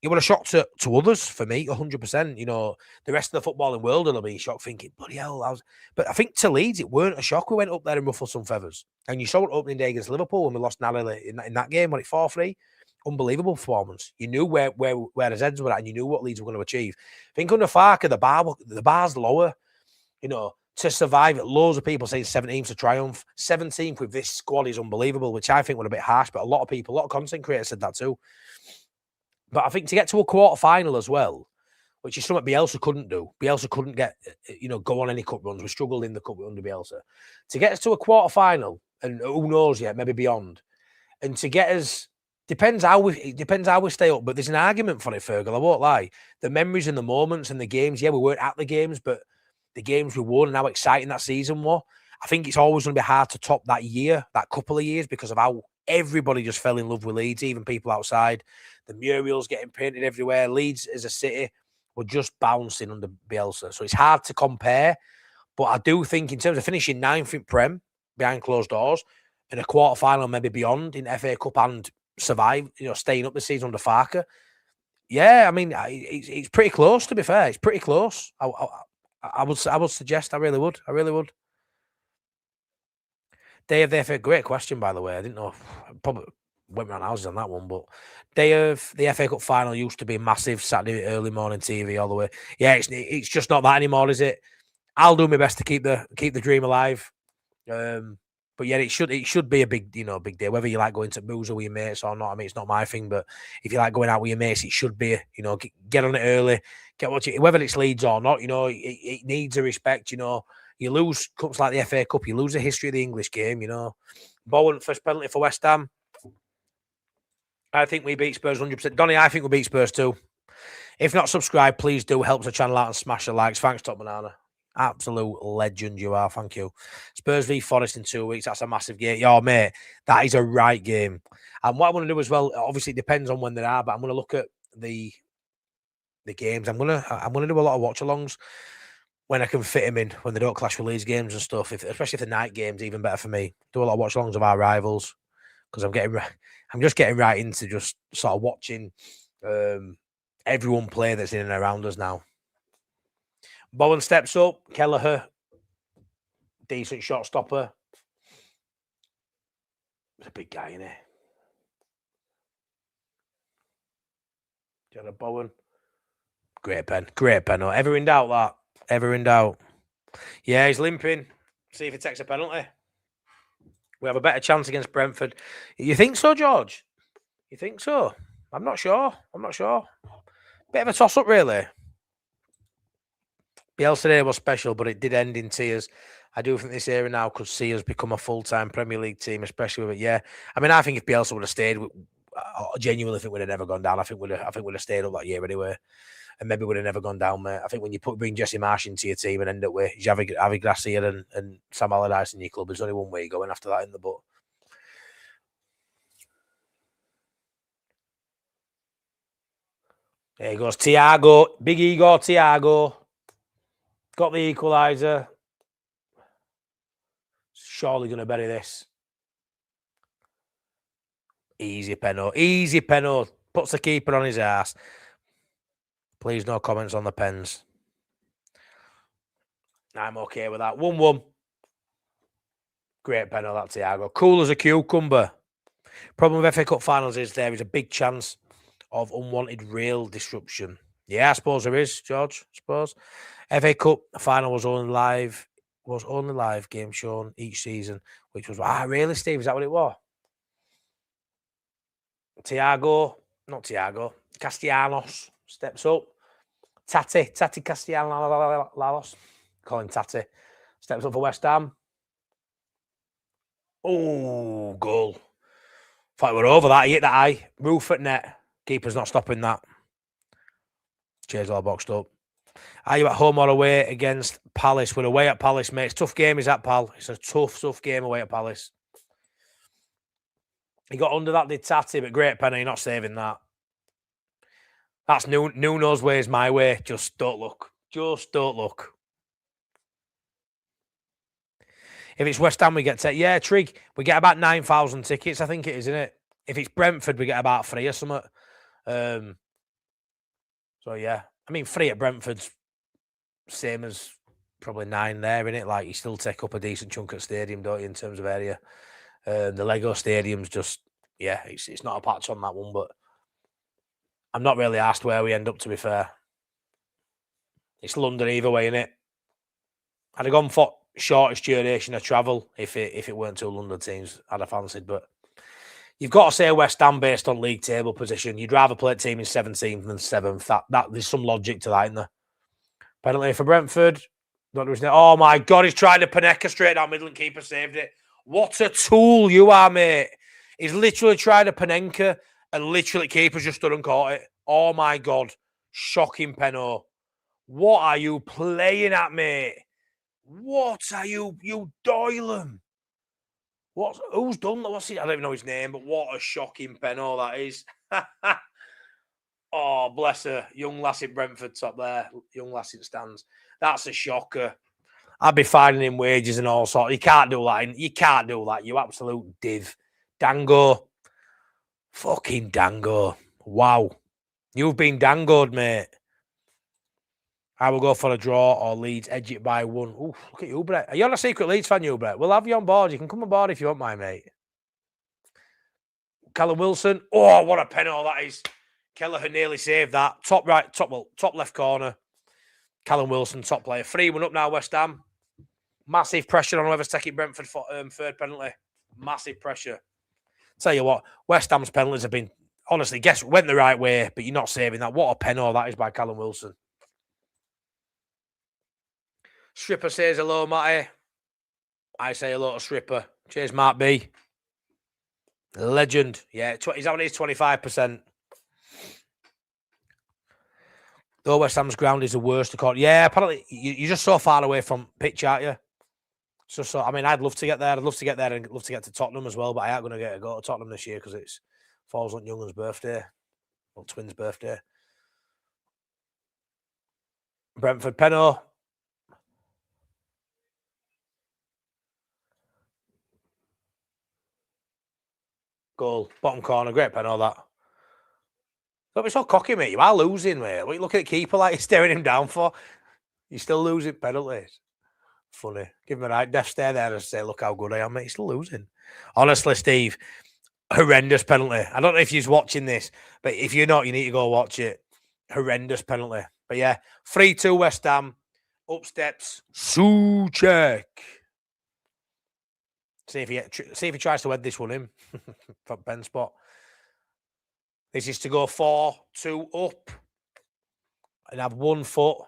It would have shocked to others, for me, 100%. The rest of the footballing world will be shocked, thinking, bloody hell. But I think to Leeds, it weren't a shock. We went up there and ruffled some feathers. And you saw it opening day against Liverpool when we lost narrowly in that game, when it 4-3. Unbelievable performance. You knew where his heads were at, and you knew what Leeds were going to achieve. I think under Farker, the bar's lower. To survive it, loads of people saying 17th to triumph. 17th with this squad is unbelievable, which I think was a bit harsh, but a lot of content creators said that too. But I think to get to a quarter final as well, which is something Bielsa couldn't do. Bielsa couldn't get, go on any cup runs. We struggled in the cup under Bielsa. To get us to a quarter final, and who knows yet, maybe beyond, and to get us, depends how we stay up. But there's an argument for it, Fergal. I won't lie. The memories and the moments and the games. Yeah, we weren't at the games, but the games we won and how exciting that season was. I think it's always going to be hard to top that year, that couple of years, because of how everybody just fell in love with Leeds, even people outside. The murals getting painted everywhere. Leeds as a city were just bouncing under Bielsa. So it's hard to compare. But I do think in terms of finishing 9th in Prem, behind closed doors, in a quarter final, maybe beyond in FA Cup and survive, staying up the season under Farker. Yeah, I mean, it's pretty close, to be fair. It's pretty close. I would suggest. I really would. Day of the FA, great question, by the way. I didn't know. Probably went round houses on that one, but day of the FA Cup final used to be massive Saturday early morning TV all the way. Yeah, it's just not that anymore, is it? I'll do my best to keep the dream alive. But yeah, it should be a big day. Whether you like going to boozer with your mates or not, I mean, it's not my thing. But if you like going out with your mates, it should be get on it early, get watching. Whether it's Leeds or not, it needs a respect. You lose cups like the FA Cup, you lose the history of the English game. Bowen first penalty for West Ham. I think we beat Spurs 100%. Donny, I think we beat Spurs too. If not subscribed, please do. Helps the channel out and smash the likes. Thanks, Top Banana. Absolute legend you are. Thank you. Spurs v Forest in 2 weeks. That's a massive game. Yo, mate, that is a right game. And what I want to do as well, obviously it depends on when they are, but I'm going to look at the games. I'm going to do a lot of watch-alongs when I can fit them in, when they don't clash with Leeds games and stuff. Especially if the night games, even better for me. Do a lot of watch-alongs of our rivals, because I'm just getting right into just sort of watching everyone play that's in and around us now. Bowen steps up. Kelleher, decent shot stopper. He's a big guy, isn't he? Jenna Bowen. Great pen. Ever in doubt, that? Ever in doubt? Yeah, he's limping. See if he takes a penalty. We have a better chance against Brentford. You think so, George? You think so? I'm not sure. Bit of a toss-up, really. Bielsa today was special, but it did end in tears. I do think this era now could see us become a full-time Premier League team, especially with it. Yeah, I mean, I think if Bielsa would have stayed, I genuinely think we'd have never gone down. I think we'd have stayed up that year anyway, and maybe would have never gone down, mate. I think when you bring Jesse Marsh into your team and end up with Javi Gracia and Sam Allardyce in your club, there's only one way you're going after that in the book. There he goes, Thiago, big ego, Thiago. Got the equaliser. Surely going to bury this. Easy penalty. Puts the keeper on his ass. Please, no comments on the pens. I'm okay with that. 1-1. Great pen on that, Thiago. Cool as a cucumber. Problem with FA Cup finals is there is a big chance of unwanted real disruption. Yeah, I suppose there is, George. I suppose. FA Cup final was only live game shown each season, which was really, Steve? Is that what it was? Castellanos steps up. Tati Castellanos, call him Tati, steps up for West Ham. Oh, goal. Thought we were over that. He hit that eye. Roof at net. Keeper's not stopping that. Chairs all boxed up. Are you at home or away against Palace? We're away at Palace, mate. It's a tough game, is that, pal? It's a tough game away at Palace. He got under that, did Tati, but great penalty. You're not saving that. That's Nuno's way is my way. Just don't look. Just don't look. If it's West Ham, we get Trig. We get about 9,000 tickets, I think it is, isn't it? If it's Brentford, we get about 3 or something. So yeah, I mean 3 at Brentford's same as probably 9 there, innit? Like you still take up a decent chunk at stadium, don't you, in terms of area? The Lego Stadium's just it's not a patch on that one, but I'm not really asked where we end up. To be fair, it's London either way, innit? I'd have gone for shortest duration of travel if it weren't two London teams I'd have fancied, but you've got to say West Ham based on league table position. You'd rather play a team in 17th than 7th. That there's some logic to that, isn't there? Penalty for Brentford. Oh my God, he's trying to Panenka straight down middle and keeper saved it. What a tool you are, mate. He's literally tried to Panenka and literally keeper's just stood and caught it. Oh my God. Shocking penalty. What are you playing at, mate? What are you Doylan? Who's done that? I don't even know his name, but what a shocking penalty that is. Oh, bless her. Young lass in Brentford top there. Young lass in stands. That's a shocker. I'd be finding him wages and all sorts. You can't do that. You can't do that. You absolute div. Dango. Fucking Dango. Wow. You've been dangoed, mate. I will go for a draw or Leeds edge it by 1. Ooh, look at you, Brett. Are you on a secret Leeds fan, you, Brett? We'll have you on board. You can come on board if you want, my mate. Callum Wilson. Oh, what a penalty that is. Kelleher nearly saved that. Top left corner. Callum Wilson, top player. 3-1 up now, West Ham. Massive pressure on whoever's taking Brentford for third penalty. Massive pressure. Tell you what, West Ham's penalties have been, honestly, went the right way, but you're not saving that. What a penalty that is by Callum Wilson. Stripper says hello, Matty. I say hello to Stripper. Cheers, Matt B. Legend. Yeah, he's on his 25%. Though West Ham's ground is the worst to call. Yeah, apparently you're just so far away from pitch, aren't you? So I mean, I'd love to get there. I'd love to get there and love to get to Tottenham as well, but I ain't going to go to Tottenham this year because it falls on Young's birthday. Well, twins' birthday. Brentford Penno. Goal. Bottom corner. Great penalty, that. Don't be so cocky, mate. You are losing, mate. What you looking at keeper like you're staring him down for? You're still losing penalties. Funny. Give him a right death stare there and say, look how good I am, mate. You're still losing. Honestly, Steve, horrendous penalty. I don't know if you're watching this, but if you're not, you need to go watch it. Horrendous penalty. But yeah, 3-2 West Ham. Up steps Souček. See if he tries to head this one in from pen spot. This is to go 4-2 up and have 1 foot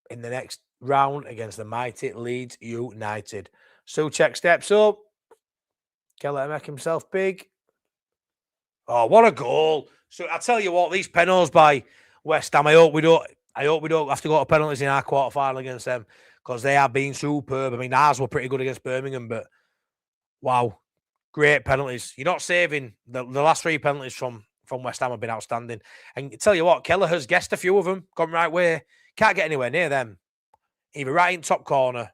in the next round against the mighty Leeds United. Souček steps up. Kelleher make himself big. Oh, what a goal. So I tell you what, these penalties by West Ham, I hope we don't have to go to penalties in our quarter-final against them because they have been superb. I mean, ours were pretty good against Birmingham, but wow, great penalties. You're not saving the last 3 penalties from West Ham have been outstanding. And I tell you what, Kelleher's guessed a few of them, gone right way. Can't get anywhere near them. Either right in top corner,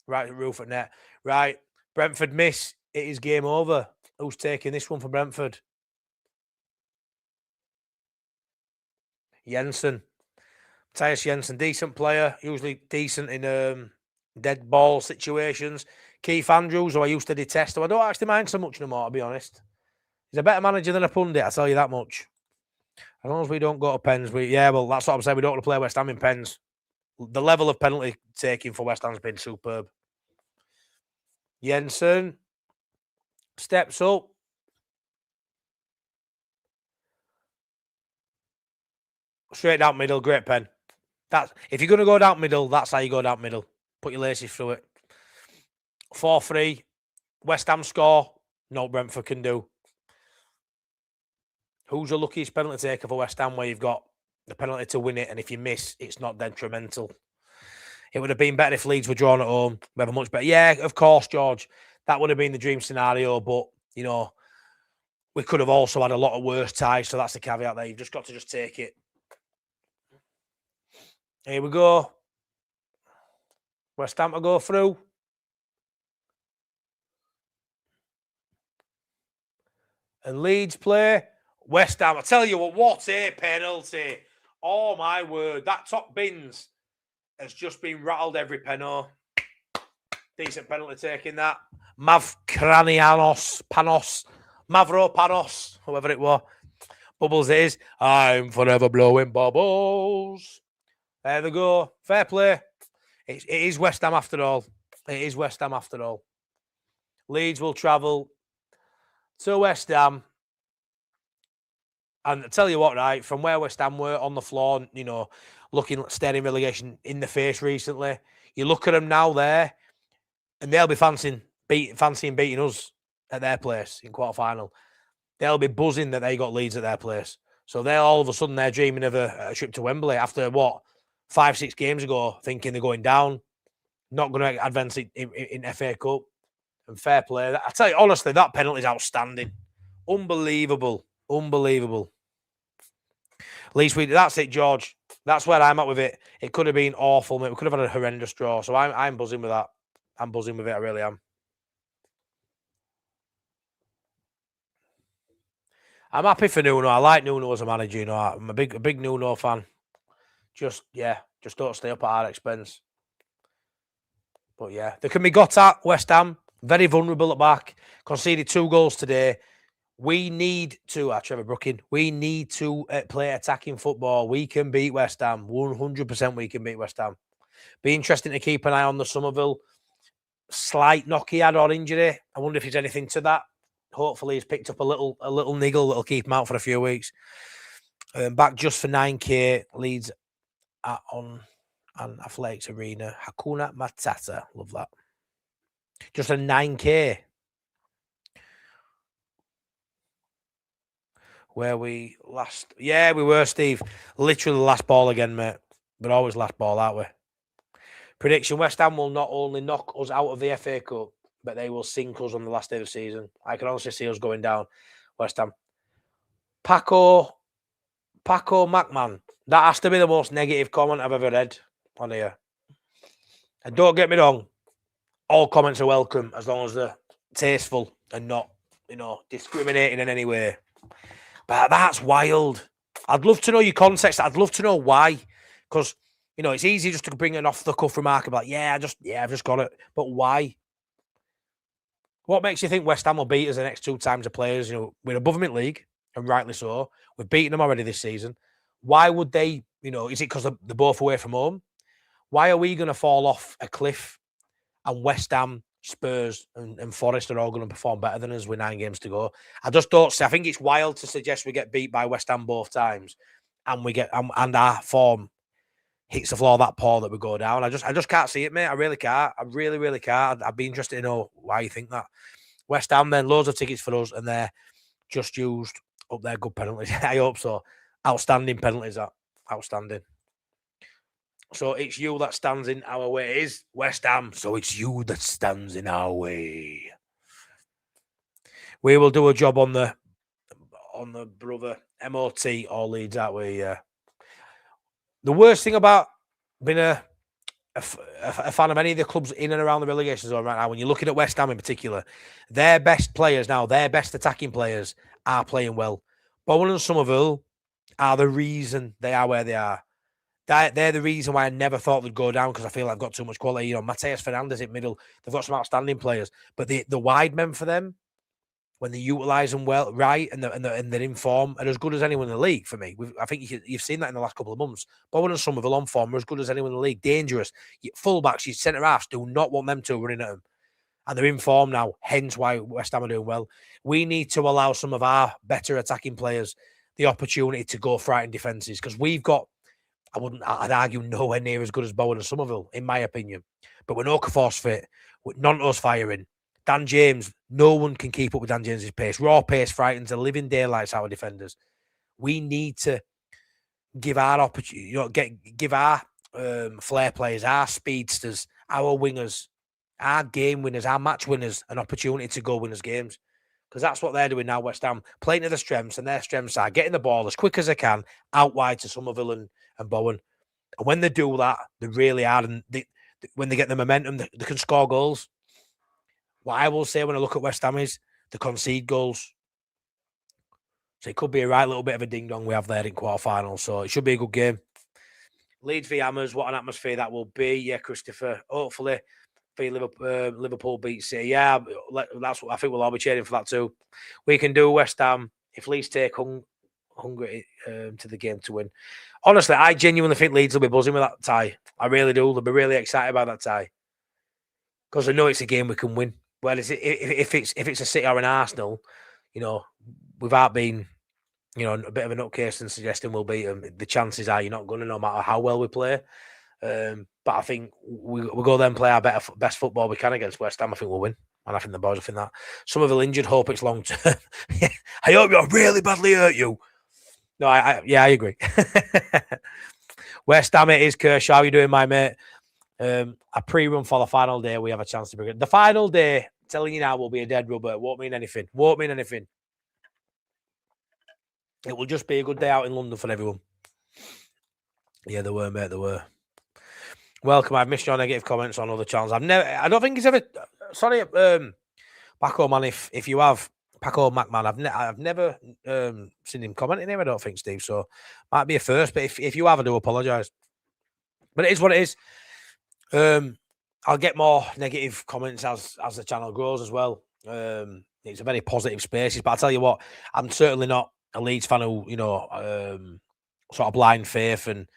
right roof at net, right. Brentford miss. It is game over. Who's taking this one for Brentford? Jensen. Matthias Jensen, decent player, usually decent in dead ball situations. Keith Andrews, who I used to detest, who I don't actually mind so much anymore, to be honest. He's a better manager than a pundit, I tell you that much. As long as we don't go to pens, well, that's what I'm saying. We don't want to play West Ham in pens. The level of penalty taking for West Ham's been superb. Jensen steps up. Straight down middle, great pen. If you're going to go down middle, that's how you go down middle. Put your laces through it. 4-3. West Ham score. No, Brentford can do. Who's the luckiest penalty taker for West Ham where you've got the penalty to win it, and if you miss, it's not detrimental? It would have been better if Leeds were drawn at home. We have a much better. Yeah, of course, George. That would have been the dream scenario, but, you know, we could have also had a lot of worse ties, so that's the caveat there. You've just got to take it. Here we go. West Ham to go through. And Leeds play. West Ham. I tell you what a penalty. Oh, my word. That top bins has just been rattled every penalty. Decent penalty taking that. Mavropanos, whoever it was. Bubbles it is. I'm forever blowing bubbles. There they go. Fair play. It is West Ham after all. It is West Ham after all. Leeds will travel to West Ham. And I tell you what, right, from where West Ham were on the floor, you know, staring relegation in the face recently, you look at them now there, and they'll be fancying beating us at their place in quarter-final. They'll be buzzing that they got Leeds at their place. So they're all of a sudden, they're dreaming of a trip to Wembley after, 5-6 games ago, thinking they're going down, not going to advance in FA Cup. And fair play. I tell you, honestly, that penalty is outstanding. Unbelievable. At least that's it, George. That's where I'm at with it. It could have been awful, mate. We could have had a horrendous draw. So I'm buzzing with that. I'm buzzing with it. I really am. I'm happy for Nuno. I like Nuno as a manager. You know, I'm a big Nuno fan. Just don't stay up at our expense. But yeah, they can be got at. West Ham, very vulnerable at back. Conceded 2 goals today. We need to, Trevor Brooking, we need to play attacking football. We can beat West Ham. 100% we can beat West Ham. Be interesting to keep an eye on the Somerville slight knock he had or injury. I wonder if there's anything to that. Hopefully he's picked up a little niggle that'll keep him out for a few weeks. Back just for 9k, Leeds on Athletics Arena. Hakuna Matata. Love that. Just a 9k. Where we last... Yeah, we were, Steve. Literally last ball again, mate. We're always last ball, aren't we? Prediction, West Ham will not only knock us out of the FA Cup, but they will sink us on the last day of the season. I can honestly see us going down, West Ham. Paco McMahon. That has to be the most negative comment I've ever read on here. And don't get me wrong, all comments are welcome as long as they're tasteful and not, discriminating in any way. But that's wild. I'd love to know your context. I'd love to know why. Because, it's easy just to bring an off-the-cuff remark about, I've just got it. But why? What makes you think West Ham will beat us the next 2 times of players? We're above them in league, and rightly so. We've beaten them already this season. Why would they, is it because they're both away from home? Why are we going to fall off a cliff and West Ham, Spurs and Forest are all going to perform better than us with 9 games to go? I just don't see. I think it's wild to suggest we get beat by West Ham both times and and our form hits the floor that poor that we go down. I just can't see it, mate. I really can't. I really, really can't. I'd be interested to know why you think that. West Ham then, loads of tickets for us, and they're just used up their good penalties. I hope so. Outstanding penalties, that. Outstanding. So it's you that stands in our way. It is West Ham. So it's you that stands in our way. We will do a job on the brother MOT or Leeds, aren't we? The worst thing about being a fan of any of the clubs in and around the relegation zone right now, when you're looking at West Ham in particular, their best players now, their best attacking players are playing well. Bowen and Somerville are the reason they are where they are. They're the reason why I never thought they'd go down, because I feel like I've got too much quality. You know, Mateus Fernandes in middle, they've got some outstanding players, but the wide men for them, when they utilise them well, right, and they're in form, are as good as anyone in the league for me. I think you've seen that in the last couple of months. Bowen and Somerville on form are as good as anyone in the league. Dangerous. Fullbacks, your centre halves do not want them to running at them, and they're in form now. Hence why West Ham are doing well. We need to allow some of our better attacking players the opportunity to go frighten defences, because we've got, I'd argue, nowhere near as good as Bowen and Somerville, in my opinion. But when Okafor's fit, with Nonto's firing, Dan James, no one can keep up with Dan James's pace. Raw pace frightens the living daylights out of defenders. We need to give our opportunity, give our flair players, our speedsters, our wingers, our game winners, our match winners an opportunity to go win us games. Because that's what they're doing now, West Ham, playing to their strengths, and their strengths are getting the ball as quick as they can out wide to Somerville and Bowen. And when they do that, they really are. And when they get the momentum, they can score goals. What I will say when I look at West Ham is they concede goals. So it could be a right little bit of a ding-dong we have there in quarterfinals. So it should be a good game. Leeds v Hammers, what an atmosphere that will be. Yeah, Christopher. Hopefully, Liverpool beat City. Yeah, that's what I think we'll all be cheering for that too. We can do West Ham if Leeds take hungry to the game to win. Honestly, I genuinely think Leeds will be buzzing with that tie. I really do. They'll be really excited about that tie, because I know it's a game we can win. Whereas if it's a City or an Arsenal, you know, without being, you know, a bit of a nutcase and suggesting we'll beat them, the chances are you're not going to, no matter how well we play. But I think we'll go there and play our best football we can against West Ham. I think we'll win. And I think the boys will think that. Some of the injured, hope it's long term. I hope you're really badly hurt you. No, I agree. West Ham it is, Kershaw. How are you doing, my mate? A pre-run for the final day. We have a chance to bring it. The final day, telling you now, will be a dead rubber. It won't mean anything. It will just be a good day out in London for everyone. Yeah, there were, mate. There were. Welcome. I've missed your negative comments on other channels. I don't think he's ever. Sorry, Paco man. If you have Paco McMahon, I've never seen him commenting here. I don't think, Steve. So might be a first. But if you have, I do apologise. But it is what it is. I'll get more negative comments as the channel grows as well. It's a very positive space. But I'll tell you what, I'm certainly not a Leeds fan who, you know, sort of blind faith and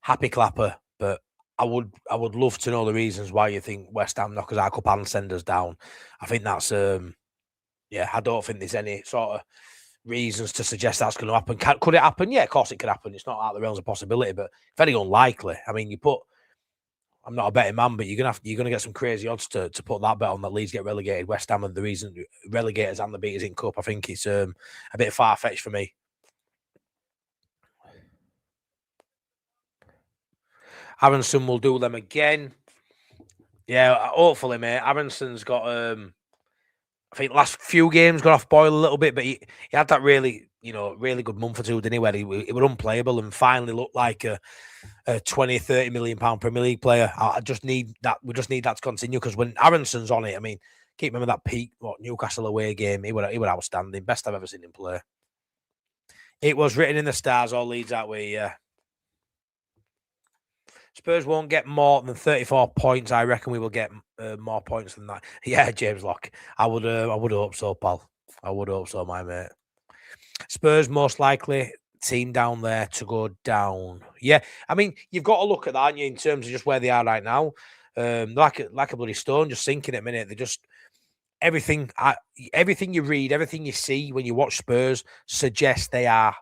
happy clapper. But I would love to know the reasons why you think West Ham knock us out cup and send us down. I think that's I don't think there's any sort of reasons to suggest that's going to happen. Could it happen? Yeah, of course it could happen. It's not out of the realms of possibility, but very unlikely. I mean, I'm not a betting man, but you're gonna get some crazy odds to put that bet on that Leeds get relegated. West Ham and the reason relegators and the beaters in cup. I think it's a bit far fetched for me. Aronson will do them again. Yeah, hopefully, mate. Aronson's got I think last few games got off boil a little bit, but he had that really good month or two, didn't he? Where he was unplayable and finally looked like a 20, 30 million pound Premier League player. I just need that. We just need that to continue, because when Aronson's on it, I mean, keep remember that peak Newcastle away game. He was outstanding. Best I've ever seen him play. It was written in the stars. All Leeds that way. Yeah. Spurs won't get more than 34 points. I reckon we will get more points than that. Yeah, James Locke. I would hope so, pal. I would hope so, my mate. Spurs most likely team down there to go down. Yeah, I mean, you've got to look at that, aren't you, in terms of just where they are right now. Like a bloody stone, just sinking at a minute. They're just everything you read, everything you see when you watch Spurs suggests they are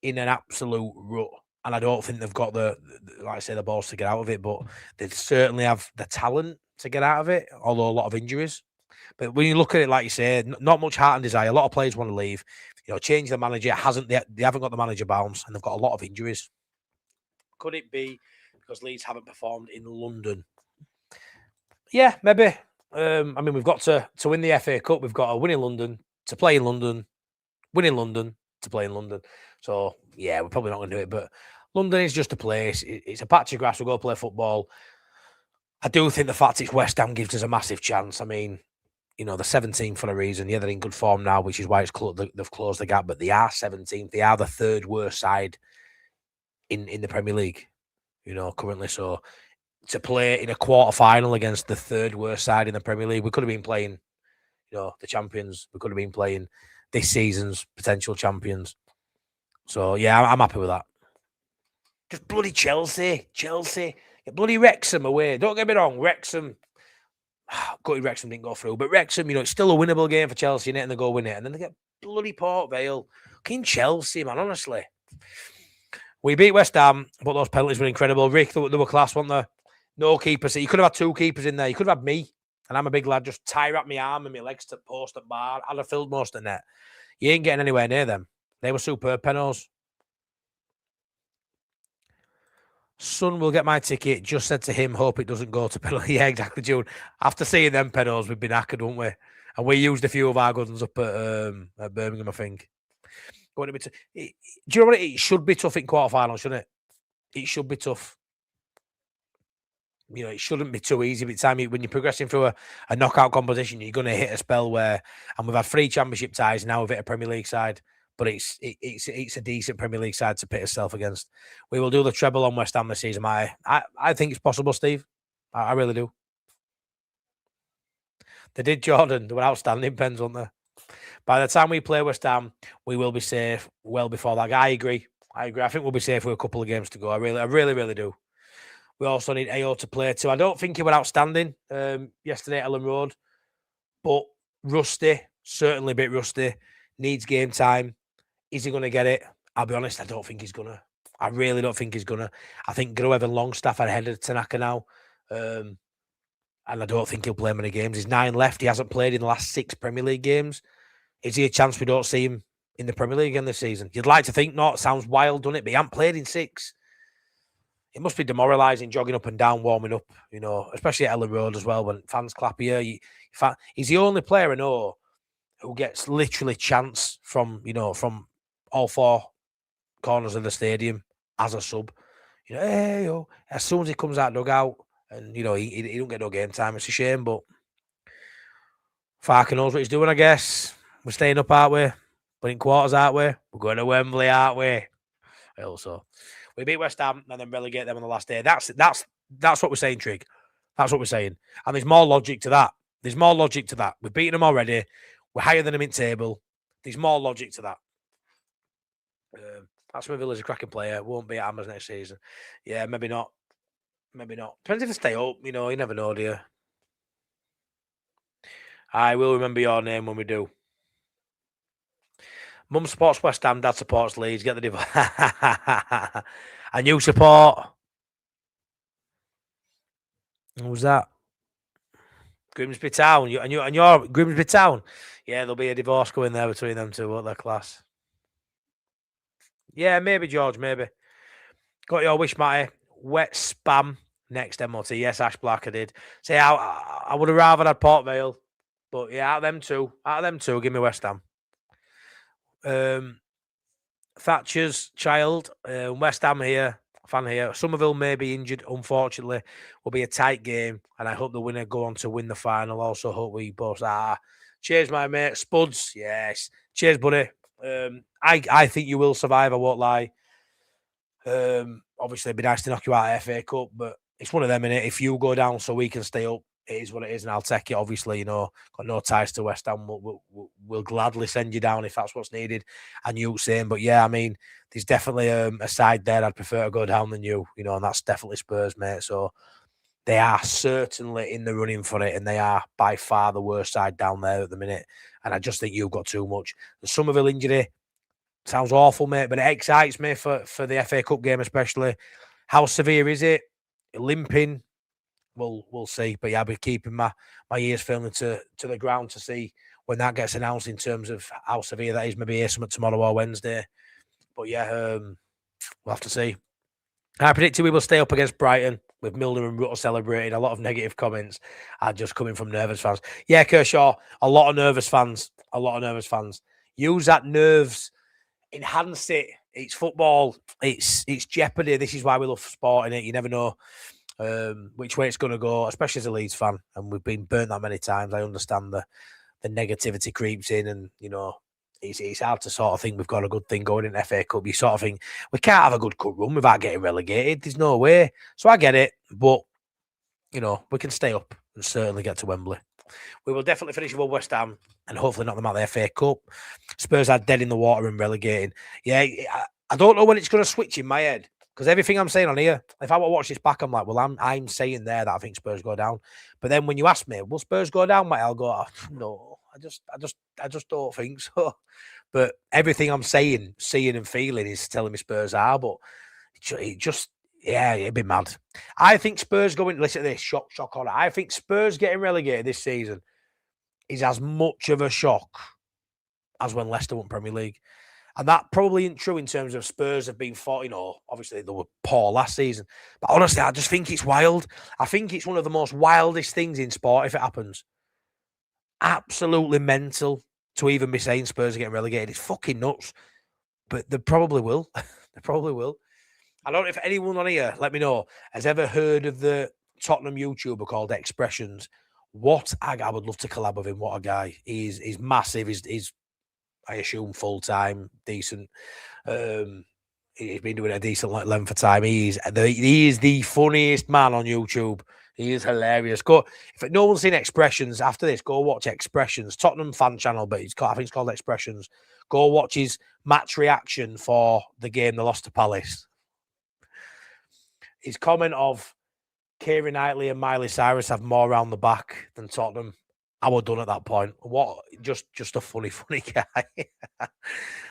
in an absolute rut. And I don't think they've got the balls to get out of it, but they certainly have the talent to get out of it, although a lot of injuries. But when you look at it, like you say, not much heart and desire. A lot of players want to leave. You know, change the manager. They haven't got the manager bounce, and they've got a lot of injuries. Could it be because Leeds haven't performed in London? Yeah, maybe. I mean, we've got to win the FA Cup. We've got to win in London, to play in London, win in London, to play in London. So, yeah, we're probably not going to do it. But London is just a place. It's a patch of grass. We'll go play football. I do think the fact it's West Ham gives us a massive chance. I mean, you know, they're 17th for a reason. Yeah, they're in good form now, which is why they've closed the gap. But they are 17th. They are the third worst side in the Premier League, currently. So to play in a quarter final against the third worst side in the Premier League, we could have been playing, the champions. We could have been playing this season's potential champions. So yeah, I'm happy with that. Just bloody Chelsea. Get bloody Wrexham away. Don't get me wrong, Wrexham. Gutted Wrexham didn't go through, but Wrexham, it's still a winnable game for Chelsea, innit? And they go win it, and then they get bloody Port Vale. Fucking Chelsea, man. Honestly, we beat West Ham, but those penalties were incredible. Rick, they were class, weren't they? No keepers. You could have had two keepers in there. You could have had me, and I'm a big lad. Just tie up my arm and my legs to post at bar. I'd have filled most of the net. You ain't getting anywhere near them. They were superb penalties. Son will get my ticket. Just said to him, hope it doesn't go to penalty. Yeah, exactly, June. After seeing them penalties, we've been knackered, won't we? And we used a few of our good ones up at Birmingham, I think. Do you know what? It should be tough in quarterfinals, shouldn't it? It should be tough. It shouldn't be too easy. By the time when you're progressing through a knockout competition, you're going to hit a spell where, and we've had 3 championship ties now. We've hit a Premier League side. But it's a decent Premier League side to pit yourself against. We will do the treble on West Ham this season. I think it's possible, Steve. I really do. They did, Jordan. They were outstanding pens, weren't they? By the time we play West Ham, we will be safe well before that. I agree. I think we'll be safe with a couple of games to go. I really do. We also need AO to play too. I don't think he was outstanding yesterday at Ellen Road, but rusty, certainly a bit rusty. Needs game time. Is he going to get it? I'll be honest, I don't think he's going to. I really don't think he's going to. I think Gruev and Longstaff are ahead of Tanaka now. And I don't think he'll play many games. He's 9 left. He hasn't played in the last 6 Premier League games. Is he a chance we don't see him in the Premier League again this season? You'd like to think not. Sounds wild, doesn't it? But he hasn't played in 6. It must be demoralising, jogging up and down, warming up, especially at Ellen Road as well, when fans clap here. He's the only player I know who gets literally chants from all 4 corners of the stadium as a sub. Hey, yo. As soon as he comes out dugout, and he don't get no game time. It's a shame, but Farker knows what he's doing, I guess. We're staying up, aren't we? We're in quarters, aren't we? We're going to Wembley, aren't we? Also, we beat West Ham and then relegate them on the last day. That's what we're saying, Trig. That's what we're saying. And there's more logic to that. We've beaten them already. We're higher than them in table. There's more logic to that. Aston Villa's a cracking player. Won't be at Hammers next season. Yeah, maybe not. Depends if they stay up. You never know, do you? I will remember your name when we do. Mum supports West Ham, Dad supports Leeds. Get the divorce. And you support? Who's that? Grimsby Town. And you're Grimsby Town. Yeah, there'll be a divorce going there between them two. What their class? Yeah, maybe George. Maybe. Got your wish, Matty. Wet spam next MOT. Yes, Ash Black. I did. Say I would have rather had Port Vale, but yeah, out of them two, give me West Ham. Thatcher's child, West Ham here, fan here. Somerville may be injured, unfortunately. Will be a tight game, and I hope the winner go on to win the final. Also, hope we both are. Cheers, my mate. Spuds, yes. Cheers, buddy. I think you will survive, I won't lie. Obviously, it'd be nice to knock you out of FA Cup, but it's one of them, innit? If you go down so we can stay up, it is what it is, and I'll take it. Obviously, got no ties to West Ham. We'll gladly send you down if that's what's needed, and you same. But yeah, I mean, there's definitely a side there I'd prefer to go down than you, and that's definitely Spurs, mate. So they are certainly in the running for it, and they are by far the worst side down there at the minute. And I just think you've got too much. The Somerville injury sounds awful, mate, but it excites me for the FA Cup game especially. How severe is it? Limping? We'll see. But yeah, I'll be keeping my ears firmly to the ground to see when that gets announced in terms of how severe that is. Maybe hear something tomorrow or Wednesday. But yeah, we'll have to see. I predicted we will stay up against Brighton with Milner and Rutter celebrating. A lot of negative comments are just coming from nervous fans. Yeah, Kershaw, a lot of nervous fans. Use that nerves, enhance it. It's football. It's jeopardy. This is why we love sport in it. You never know which way it's going to go, especially as a Leeds fan. And we've been burnt that many times. I understand the negativity creeps in, and it's hard to sort of think we've got a good thing going in the FA Cup. You sort of think we can't have a good cup run without getting relegated. There's no way. So I get it, but you know, we can stay up and certainly get to Wembley. We will definitely finish with West Ham and hopefully knock them out of the FA Cup. Spurs are dead in the water and relegating. Yeah, I don't know when it's going to switch in my head because everything I'm saying on here, if I watch this back, I'm like, well, I'm saying there that I think Spurs go down. But then when you ask me, will Spurs go down, mate? I'll go, oh, no, I just don't think so. But everything I'm saying, seeing and feeling is telling me Spurs are. But it just. Yeah, it'd be mad. I think Spurs going, listen to this, shock horror. I think Spurs getting relegated this season is as much of a shock as when Leicester won Premier League. And that probably isn't true in terms of Spurs have been fought, you know, obviously they were poor last season. But honestly, I just think it's wild. I think it's one of the most wildest things in sport if it happens. Absolutely mental to even be saying Spurs are getting relegated. It's fucking nuts. But they probably will. They probably will. I don't know if anyone on here, let me know, has ever heard of the Tottenham YouTuber called Expressions. What I would love to collab with him. What a guy. He's massive. He's I assume full-time, decent. He's been doing a decent length of time. He is the funniest man on YouTube. He is hilarious. Go if no one's seen Expressions after this, go watch Expressions. Tottenham fan channel, but I think it's called Expressions. Go watch his match reaction for the game they lost to Palace. His comment of Keira Knightley and Miley Cyrus have more around the back than Tottenham. I was done at that point. What? Just a funny guy.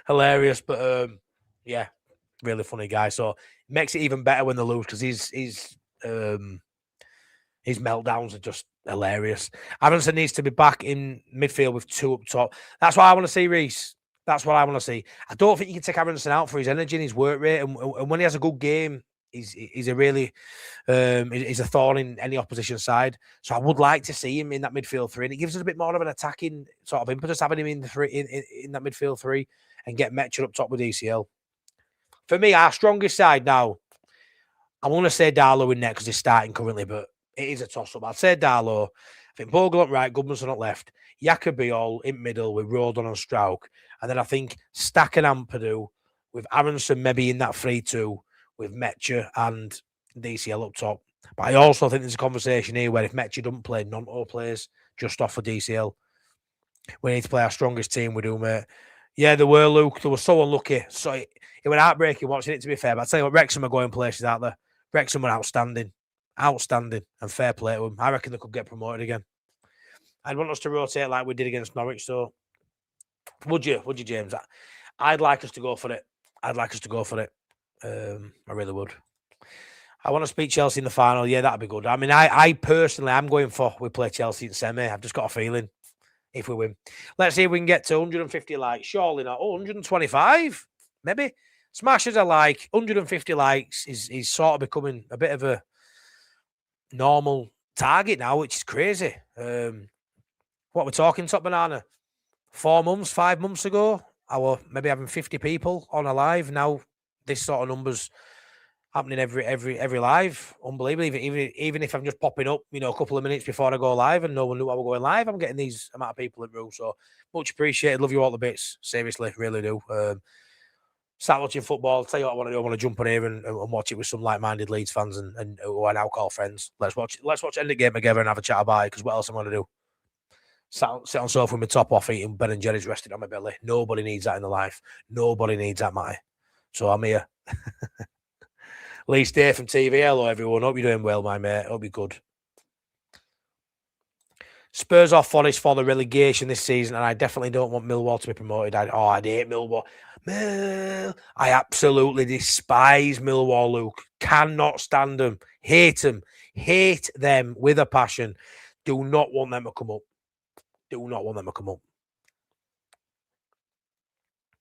Hilarious, but yeah, really funny guy. So it makes it even better when they lose because his meltdowns are just hilarious. Aronson needs to be back in midfield with two up top. That's what I want to see, Reece. That's what I want to see. I don't think you can take Aronson out for his energy and his work rate, and when he has a good game. He's a really he's a thorn in any opposition side. So I would like to see him in that midfield three, and it gives us a bit more of an attacking sort of impetus having him in the three in that midfield three and get Metcher up top with ECL. For me, our strongest side now, I want to say Darlow in net because he's starting currently, but it is a toss up. I'd say Darlow. I think Bogle on right, Goodmanson on left, Jacobi all in middle with Rodon and Strauch, and then I think Stack and Ampadu with Aronson maybe in that 3-2. With Metcher and DCL up top. But I also think there's a conversation here where if Metcher doesn't play, Nonto plays just off for DCL. We need to play our strongest team, we do, mate. Yeah, they were, Luke. They were so unlucky. So it was heartbreaking watching it, to be fair. But I'll tell you what, Wrexham are going places out there. Wrexham were outstanding. Outstanding. And fair play to them. I reckon they could get promoted again. I'd want us to rotate like we did against Norwich. So would you, James? I'd like us to go for it. I really would. I want to speak Chelsea in the final. Yeah, that'd be good. I mean, I personally, I'm going for we play Chelsea in semi. I've just got a feeling if we win. Let's see if we can get to 150 likes. Surely not. 125? Maybe. Smashers are like 150 likes is sort of becoming a bit of a normal target now, which is crazy. What we're talking, Top Banana? 4 months, 5 months ago, I was maybe having 50 people on a live. Now this sort of numbers happening every live. Unbelievable. Even if I'm just popping up, you know, a couple of minutes before I go live and no one knew I was going live, I'm getting these amount of people in the room. So much appreciated. Love you all the bits. Seriously, really do. Start watching football. Tell you what I want to do. I want to jump on here and watch it with some like-minded Leeds fans and who I now call friends. Let's watch end the game together and have a chat about it, because what else am I going to do? Sit on sofa with my top off eating Ben and Jerry's resting on my belly. Nobody needs that in their life. Nobody needs that, Matty. So I'm here. Lee Stay from TV. Hello, everyone. Hope you're doing well, my mate. Hope you're good. Spurs off Forest for the relegation this season, and I definitely don't want Millwall to be promoted. I hate Millwall. I absolutely despise Millwall, Luke. Cannot stand them. Hate them. Hate them with a passion. Do not want them to come up. Do not want them to come up.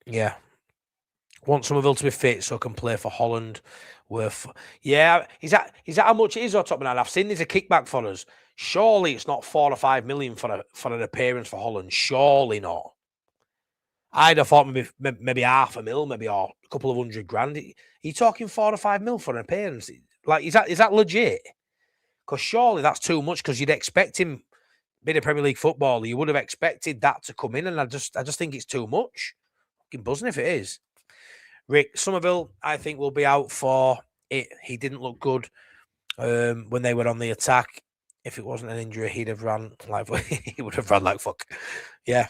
Yeah. Want Somerville to be fit so I can play for Holland. Yeah, is that how much it is, or top man? I've seen there's a kickback for us. Surely it's not 4 or 5 million for an appearance for Holland. Surely not. I'd have thought maybe half a mil, maybe or a couple of $100,000. Are you talking 4 or 5 mil for an appearance? Like, is that legit? Because surely that's too much. Because you'd expect him being a Premier League footballer, you would have expected that to come in, and I just think it's too much. fucking buzzing if it is. Rick Somerville, I think, will be out for it. He didn't look good when they were on the attack. If it wasn't an injury, he'd have run like he would have run like fuck. Yeah,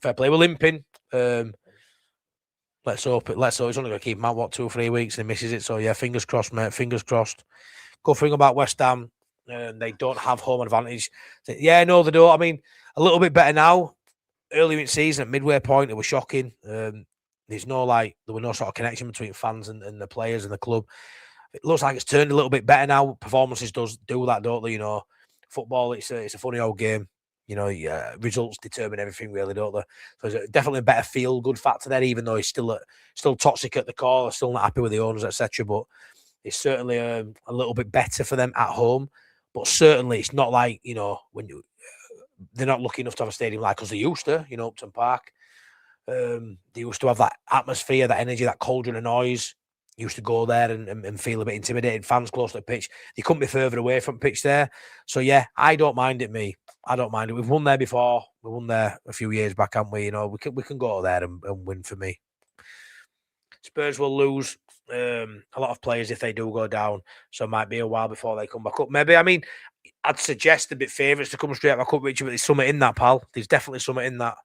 fair play. We're limping. Let's hope it. Let's hope he's only going to keep him out 2 or 3 weeks and he misses it. So yeah, fingers crossed, mate. Fingers crossed. Good thing about West Ham, they don't have home advantage. Yeah, no, they don't. I mean, a little bit better now. Earlier in season, at midway point, it was shocking. There's no there was no sort of connection between fans and the players and the club. It looks like it's turned a little bit better now. Performances do that, don't they? You know, football, it's a funny old game. You know, results determine everything, really, don't they? So there's definitely a better feel-good factor there, even though he's still toxic at the core, still not happy with the owners, etc. But it's certainly a little bit better for them at home. But certainly, it's not like, you know, they're not lucky enough to have a stadium like us they used to, you know, Upton Park. They used to have that atmosphere, that energy, that cauldron of noise. You used to go there and feel a bit intimidated. Fans close to the pitch. You couldn't be further away from pitch there. So, yeah, I don't mind it, me. I don't mind it. We've won there before. We won there a few years back, haven't we? You know, we can go there and win for me. Spurs will lose a lot of players if they do go down. So it might be a while before they come back up. Maybe, I mean, I'd suggest a bit favourites to come straight back up, Richard, but there's something in that, pal. There's definitely something in that.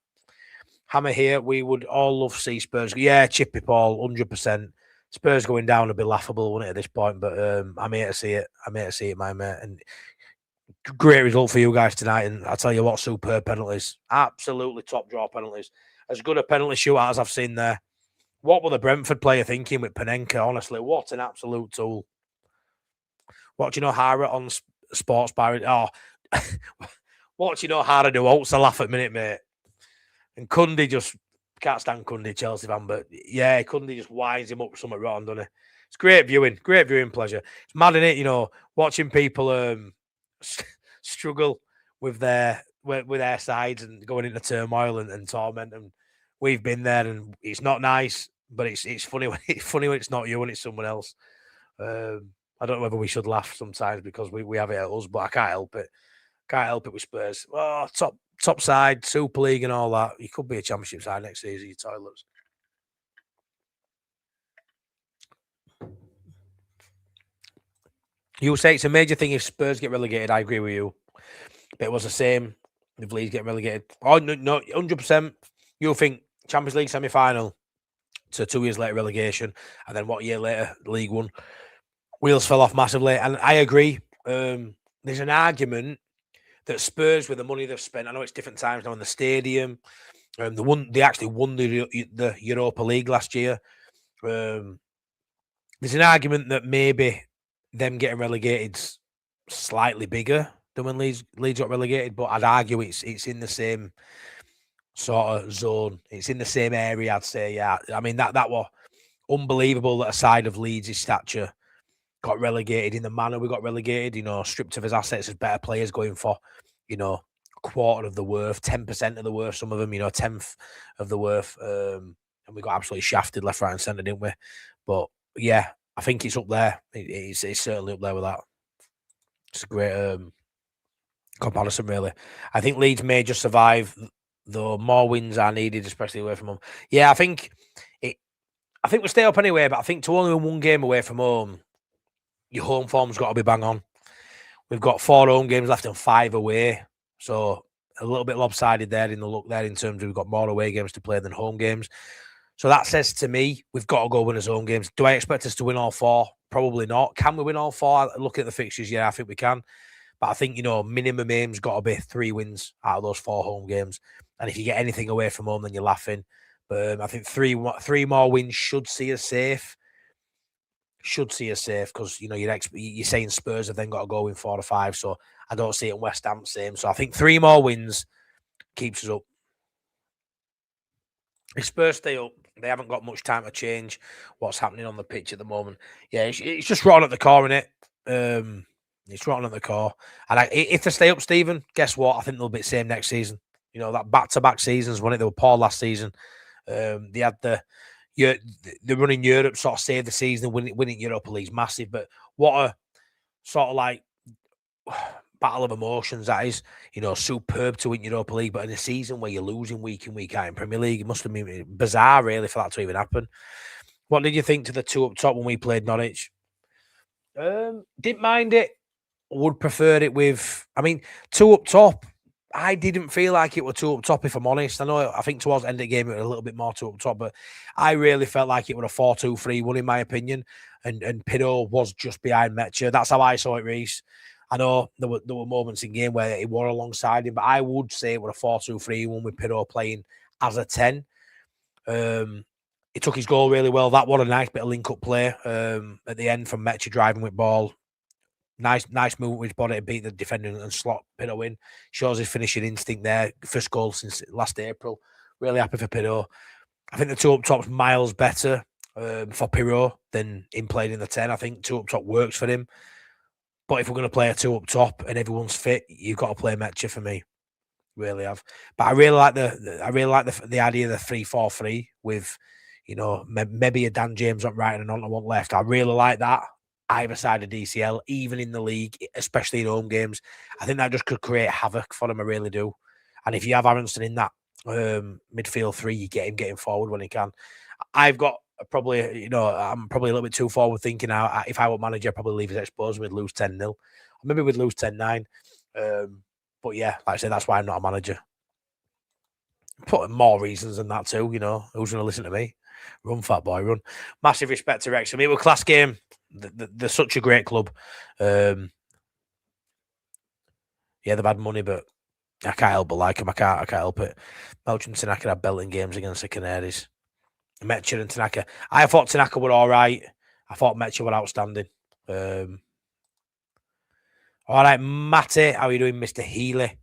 Hammer here, we would all love to see Spurs. Yeah, Chippy Paul, 100%. Spurs going down would be laughable, wouldn't it, at this point? But I'm here to see it. I'm here to see it, my mate. And great result for you guys tonight. And I'll tell you what, superb penalties. Absolutely top draw penalties. As good a penalty shootout as I've seen there. What were the Brentford player thinking with Panenka? Honestly, what an absolute tool. Watching O'Hara on Sports Bar. Oh, watching O'Hara do Oats a laugh at minute, mate. And Cundy just can't stand Cundy, Chelsea fan, but yeah, Cundy just winds him up with something wrong, doesn't he? It's great viewing pleasure. It's mad, isn't it? You know, watching people struggle with their sides and going into turmoil and torment. And we've been there, and it's not nice, but it's funny when it's not you and it's someone else. I don't know whether we should laugh sometimes because we have it at us, but I can't help it. Can't help it with Spurs. Oh, top side, Super League and all that. You could be a Championship side next season, you toilets. You say it's a major thing if Spurs get relegated. I agree with you. But it was the same if Leeds get relegated. Oh, no, 100%. You think Champions League semi-final to 2 years later relegation, and then what year later, League One. Wheels fell off massively. And I agree. There's an argument that Spurs, with the money they've spent, I know it's different times now in the stadium. They actually won the Europa League last year. There's an argument that maybe them getting relegated slightly bigger than when Leeds got relegated, but I'd argue it's in the same sort of zone. It's in the same area, I'd say. Yeah, I mean that was unbelievable that a side of Leeds' stature got relegated in the manner we got relegated, you know, stripped of his assets as better players going for, you know, a quarter of the worth, 10% of the worth, some of them, you know, 10th of the worth. And we got absolutely shafted left, right, and centre, didn't we? But yeah, I think it's up there. It's certainly up there with that. It's a great comparison, really. I think Leeds may just survive, though more wins are needed, especially away from home. Yeah, I think we'll stay up anyway, but I think to only win one game away from home, your home form's got to be bang on. We've got 4 home games left and 5 away. So a little bit lopsided there in the look there in terms of we've got more away games to play than home games. So that says to me, we've got to go win his home games. Do I expect us to win all 4? Probably not. Can we win all 4? Looking at the fixtures, yeah, I think we can. But I think, you know, minimum aim's got to be 3 wins out of those 4 home games. And if you get anything away from home, then you're laughing. But I think 3 more wins should see us safe. Because, you know, you're saying Spurs have then got to go in 4 or 5. So I don't see it in West Ham the same. So I think 3 more wins keeps us up. If Spurs stay up, they haven't got much time to change what's happening on the pitch at the moment. Yeah, it's just rotten at the core, innit? It's rotten at the core. And if they stay up, Stephen, guess what? I think they'll be the same next season. You know, that back-to-back seasons, when they were poor last season. They had the running Europe sort of saved the season, winning Europa League's massive. But what a sort of like battle of emotions, that is. Superb to win Europa League, but in a season where you're losing week in, week out in Premier League, it must have been bizarre, really, for that to even happen. What did you think to the two up top when we played Norwich? Didn't mind it. Would prefer it with, two up top. I didn't feel like it were two up top, if I'm honest. I think towards the end of the game, it was a little bit more two up top, but I really felt like it was a 4-2-3-1, in my opinion. And Pido was just behind Metcher. That's how I saw it, Reese. I know there were moments in game where he were alongside him, but I would say it was a 4-2-3-1 with Pido playing as a 10. He took his goal really well. That was a nice bit of link-up play at the end from Metcher driving with ball. Nice movement with his body to beat the defender and slot Pido in. Shows his finishing instinct there. First goal since last April. Really happy for Pido. I think the two up top's miles better for Pido than him playing in the 10. I think two up top works for him. But if we're going to play a two up top and everyone's fit, you've got to play Metcher for me. Really have. But I really like the idea of the 3-4-3 with, maybe a Dan James on right and an on one left. I really like that. Either side of DCL, even in the league, especially in home games. I think that just could create havoc for them. I really do. And if you have Aronson in that midfield 3, you get him getting forward when he can. I've got probably, I'm probably a little bit too forward thinking now. If I were manager, I'd probably leave it exposed. We'd lose 10-0. Or maybe we'd lose 10-9. But yeah, like I say, that's why I'm not a manager. Put more reasons than that too, Who's going to listen to me? Run, fat boy, run. Massive respect to Wrexham. It was a class game. They're such a great club. Yeah, they've had money, but I can't help but like them. I can't help it. Melch and Tanaka had belting games against the Canaries. Metcher and Tanaka. I thought Tanaka were all right. I thought Metcher were outstanding. All right, Matty, how are you doing, Mr. Healy?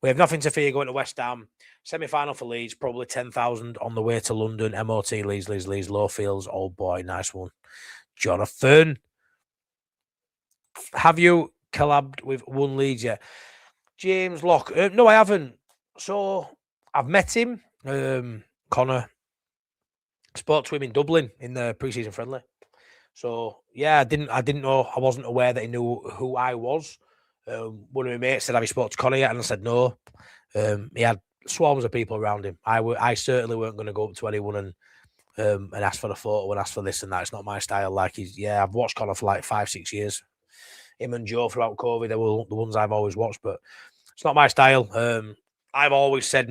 We have nothing to fear going to West Ham. Semi-final for Leeds, probably 10,000 on the way to London. MOT, Leeds, Lowfields. Oh boy, nice one. Jonathan, have you collabed with one Leeds yet? James Locke. No, I haven't. So I've met him. Connor. Spoke to him in Dublin in the pre-season friendly. So yeah, I didn't know. I wasn't aware that he knew who I was. One of my mates said, "Have you spoke to Connor yet?" And I said, "No." He had swarms of people around him. I certainly weren't going to go up to anyone and ask for the photo and ask for this and that. It's not my style. Like I've watched Connor for like 5-6 years. Him and Joe throughout COVID, they were the ones I've always watched, but it's not my style. I've always said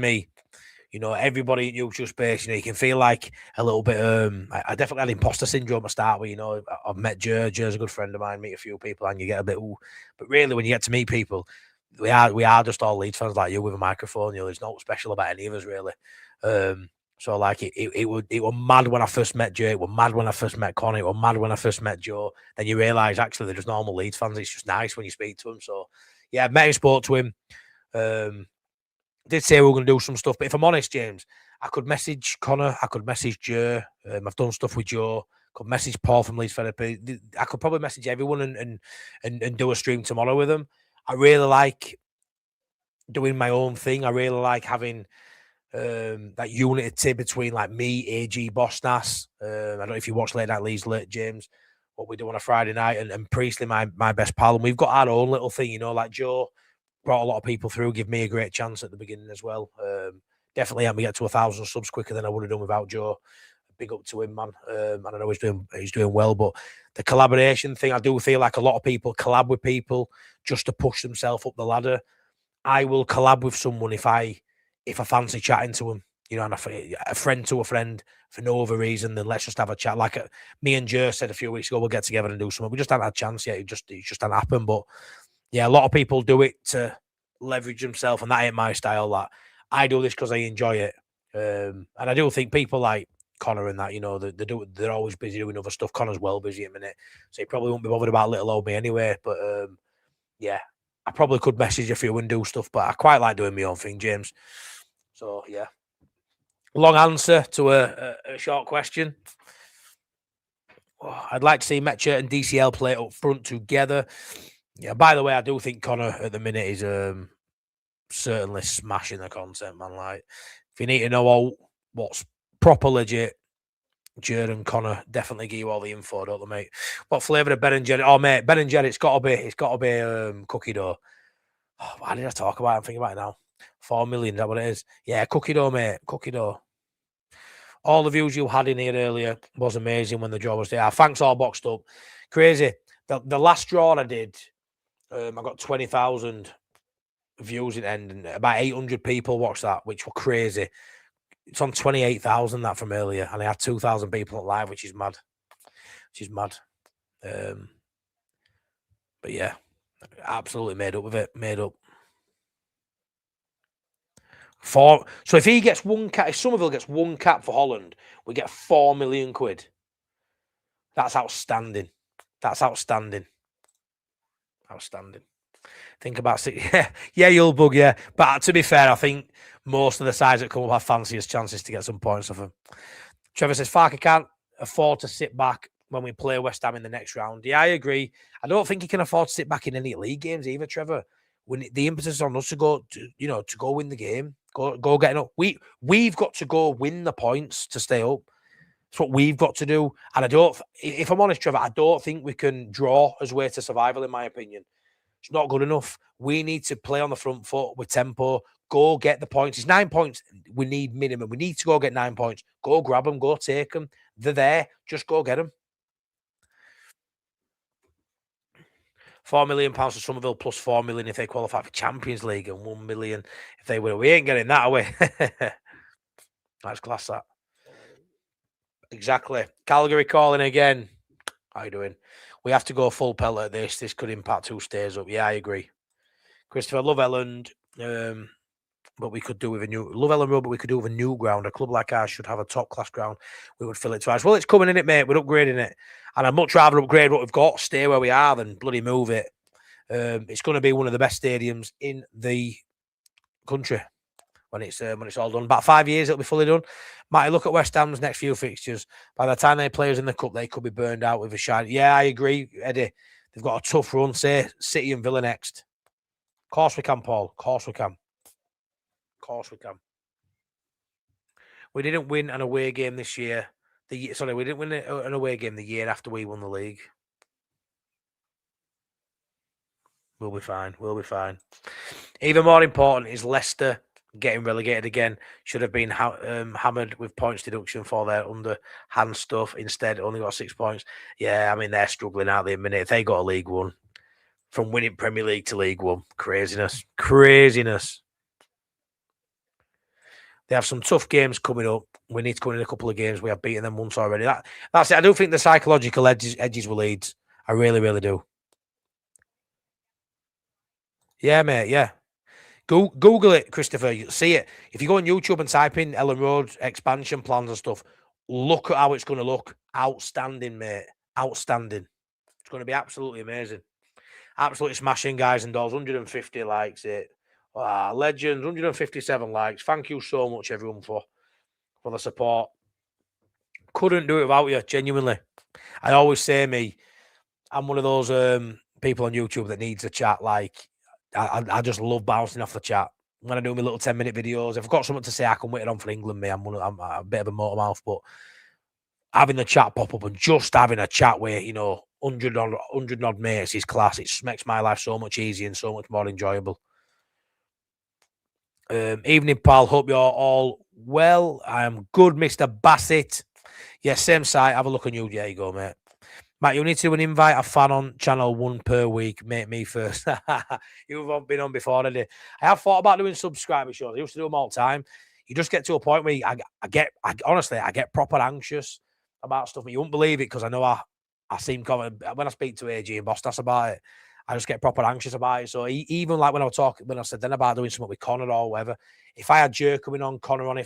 everybody at neutral space, you can feel like a little bit. I definitely had imposter syndrome to start with. I've met Joe. Joe's a good friend of mine. Meet a few people, and you get a bit. Ooh. But really, when you get to meet people, we are just all Leeds fans like you with a microphone. There's nothing special about any of us really. So like it was mad when I first met Joe. It was mad when I first met Connor. It was mad when I first met Joe. Then you realise actually they're just normal Leeds fans. It's just nice when you speak to them. So yeah, met him, spoke to him. Did say we were going to do some stuff, but if I'm honest, James, I could message Connor, I could message Joe. I've done stuff with Joe. Could message Paul from Leeds Therapy. I could probably message everyone and do a stream tomorrow with them. I really like doing my own thing. I really like having that unity between like me, AG, Bosnas. I don't know if you watch Late Night Leeds, James, what we do on a Friday night, and Priestley, my best pal. And we've got our own little thing, like Joe brought a lot of people through, give me a great chance at the beginning as well. Definitely helped me get to 1,000 subs quicker than I would have done without Joe. Big up to him, man. And I know he's doing well, but the collaboration thing, I do feel like a lot of people collab with people just to push themselves up the ladder. I will collab with someone if I fancy chatting to them, and a friend to a friend for no other reason than let's just have a chat. Like me and Joe said a few weeks ago, we'll get together and do something. We just haven't had a chance yet. It just hasn't happened. But yeah, a lot of people do it to leverage themselves, and that ain't my style. That I do this because I enjoy it, and I do think people like Connor and that, they're always busy doing other stuff. Connor's well busy at the minute, so he probably won't be bothered about little old me anyway. But yeah, I probably could message a few and do stuff, but I quite like doing my own thing, James. So yeah, long answer to a short question. I'd like to see Metcher and DCL play up front together. Yeah, by the way, I do think Connor at the minute is certainly smashing the content, man. Like, if you need to know what's proper legit, Jared and Connor definitely give you all the info, don't they, mate? What flavour of Ben and Jerry? Oh, mate, Ben and Jerry, it's got to be cookie dough. Oh, why did I talk about it? I'm thinking about it now. 4 million, is that what it is? Yeah, cookie dough, mate. Cookie dough. All the views you had in here earlier was amazing when the draw was there. Thanks, all boxed up. Crazy. The last draw I did, I got 20,000 views in the end, and about 800 people watched that, which were crazy. It's on 28,000 that from earlier, and I had 2,000 people at live, which is mad. But yeah, absolutely made up with it. Made up. So if he gets one cap, if Somerville gets one cap for Holland, we get 4 million quid. That's outstanding. That's outstanding. Outstanding. Think about yeah, you'll bug, yeah. But to be fair, I think most of the sides that come up have fanciest chances to get some points off them. Trevor says, Farke can't afford to sit back when we play West Ham in the next round. Yeah, I agree. I don't think he can afford to sit back in any league games either, Trevor. When the impetus is on us to go, to go win the game, go get up. We've got to go win the points to stay up. That's what we've got to do. And if I'm honest, Trevor, I don't think we can draw as way to survival, in my opinion. It's not good enough. We need to play on the front foot with tempo. Go get the points. It's 9 points we need minimum. We need to go get 9 points. Go grab them. Go take them. They're there. Just go get them. £4 million for Somerville plus 4 million if they qualify for Champions League and 1 million if they win. We ain't getting that away. That's class, that. Exactly. Calgary calling again. How you doing? We have to go full pelt at this. This could impact who stays up. Yeah, I agree. Christopher, love Elland, but we could do with a new Elland Road, but we could do with a new ground. A club like ours should have a top class ground. We would fill it twice. Well, it's coming in it, mate. We're upgrading it, and I'd much rather upgrade what we've got, stay where we are, than bloody move it. It's going to be one of the best stadiums in the country when it's all done. About 5 years, it'll be fully done. Might look at West Ham's next few fixtures. By the time they play us in the cup, they could be burned out with a shine. Yeah, I agree, Eddie. They've got a tough run. Say City and Villa next. Of course we can, Paul. Of course we can. Of course we can. We didn't win an away game this year. We didn't win an away game the year after we won the league. We'll be fine. We'll be fine. Even more important is Leicester getting relegated again. Should have been hammered with points deduction for their underhand stuff. Instead, only got 6 points. Yeah, I mean, they're struggling out there a minute. If they got a League One, from winning Premier League to League One, craziness. Craziness. They have some tough games coming up. We need to go in a couple of games. We have beaten them once already. That's it. I do think the psychological edges will lead. I really, really do. Yeah, mate. Yeah. Google it, Christopher. You'll see it. If you go on YouTube and type in Ellen Road expansion plans and stuff, look at how it's going to look. Outstanding, mate. Outstanding. It's going to be absolutely amazing. Absolutely smashing, guys and dolls. 150 likes it. Legends, 157 likes. Thank you so much, everyone, for the support. Couldn't do it without you, genuinely. I always say, I'm one of those people on YouTube that needs a chat. Like, I just love bouncing off the chat. When I do my little 10-minute videos, if I've got something to say, I can wait it on for England, I'm a bit of a motor mouth, but having the chat pop up and just having a chat where, 100 odd mates is class. It makes my life so much easier and so much more enjoyable. Evening, pal. Hope you're all well. I'm good, Mr. Bassett. Yeah, same site. Have a look on you. There you go, mate. Matt, you need to invite a fan on channel 1 per week. Make me first. You've been on before, haven't you? I have thought about doing subscriber shows. I used to do them all the time. You just get to a point where honestly, I get proper anxious about stuff. You won't believe it because I know I seem common. When I speak to AG and Bostas about it, I just get proper anxious about it. So even like when I said then about doing something with Connor or whatever, if I had Jer coming on, Connor on,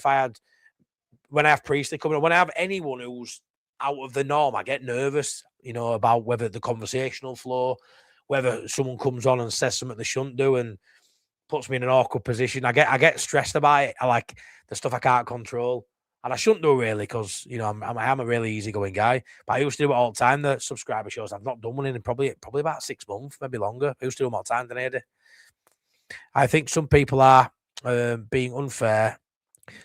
when I have Priestley coming on, when I have anyone who's out of the norm, I get nervous, about whether the conversational flow, whether someone comes on and says something they shouldn't do and puts me in an awkward position. I get stressed about it. I like the stuff I can't control. And I shouldn't do really because, I'm a really easygoing guy. But I used to do it all the time, the subscriber shows. I've not done one in probably about 6 months, maybe longer. I used to do them all the time, didn't I? I think some people are being unfair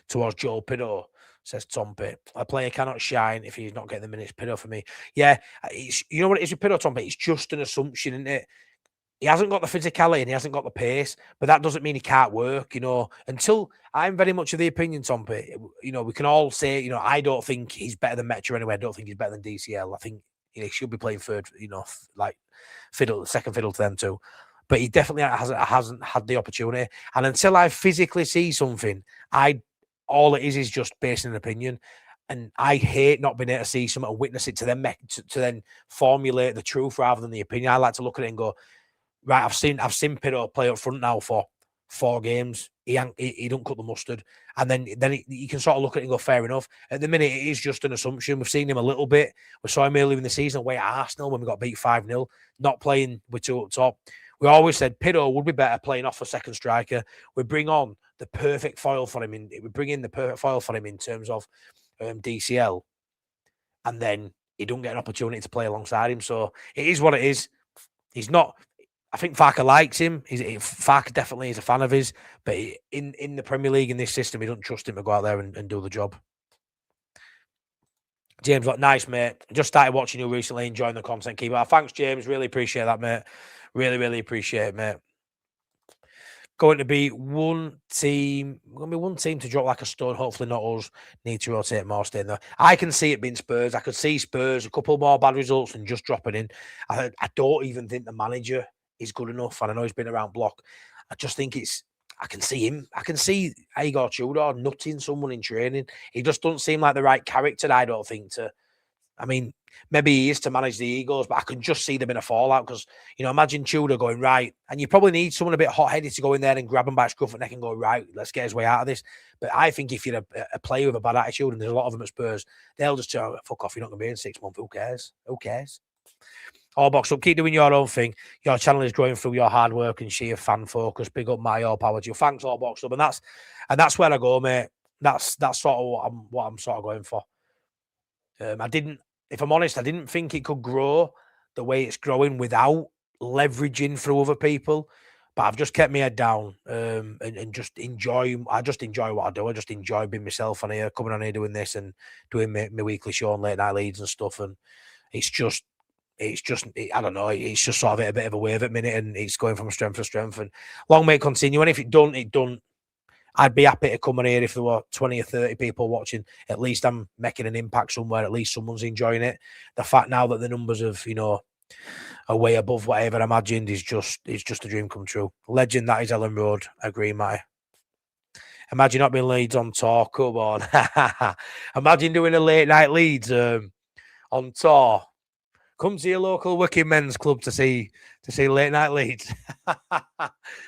towards Joel Pinot, says Tompy. A player cannot shine if he's not getting the minutes. Pinot for me. Yeah, you know what it is with Pinot, Tompy? It's just an assumption, isn't it? he hasn't got the physicality and he hasn't got the pace, but that doesn't mean he can't work, until I'm very much of the opinion, Tom, we can all say, I don't think he's better than Metro anyway. I don't think he's better than DCL. I think he should be playing third, like second fiddle to them too. But he definitely hasn't had the opportunity. And until I physically see something, all it is just based on an opinion. And I hate not being able to see something and witness it to then formulate the truth rather than the opinion. I like to look at it and go, right, I've seen Piroe play up front now for 4 games. He don't cut the mustard, and then you can sort of look at it and go, fair enough. At the minute, it is just an assumption. We've seen him a little bit. We saw him earlier in the season away at Arsenal when we got beat 5-0, not playing with 2 up top. We always said Piroe would be better playing off a second striker. We bring on the perfect foil for him. We bring in the perfect foil for him in terms of DCL, and then he don't get an opportunity to play alongside him. So it is what it is. He's not. I think Farke likes him. Farke definitely is a fan of his, but in the Premier League in this system, he don't trust him to go out there and do the job. James, nice, mate. Just started watching you recently, enjoying the content. Keep it. Thanks, James. Really appreciate that, mate. Really, really appreciate it, mate. Going to be one team. Going to be one team to drop like a stone. Hopefully not us. Need to rotate more, staying there. I can see it being Spurs. I could see Spurs, a couple more bad results and just dropping in. I don't even think the manager is good enough. And I know he's been around block. I just think I can see him. I can see Igor Tudor nutting someone in training. He just doesn't seem like the right character, I don't think, maybe he is to manage the egos, but I can just see them in a fallout because, imagine Tudor going, right, and you probably need someone a bit hot-headed to go in there and grab him by scruff and neck and go, right, let's get his way out of this. But I think if you're a player with a bad attitude, and there's a lot of them at Spurs, they'll just tell, fuck off, you're not going to be in 6 months. Who cares? Who cares? All boxed up. Keep doing your own thing. Your channel is growing through your hard work and sheer fan focus. Big up, my all power to you. Thanks, all boxed up. And that's where I go, mate. That's sort of what I'm sort of going for. If I'm honest, I didn't think it could grow the way it's growing without leveraging through other people. But I've just kept my head down and just enjoy. I just enjoy what I do. I just enjoy being myself on here, coming on here doing this and doing my weekly show on late night leads and stuff. And it's just I don't know. It's just sort of a bit of a wave at minute, and it's going from strength to strength. And long may it continue. And if it don't, it don't. I'd be happy to come on here if there were 20 or 30 people watching. At least I'm making an impact somewhere. At least someone's enjoying it. The fact now that the numbers of are way above what I ever imagined is just a dream come true. Legend that is Ellen Road. Agree, Matty. Imagine not being Leeds on tour. Come on. Imagine doing a late night Leeds on tour. Come to your local working men's club to see late night Leeds.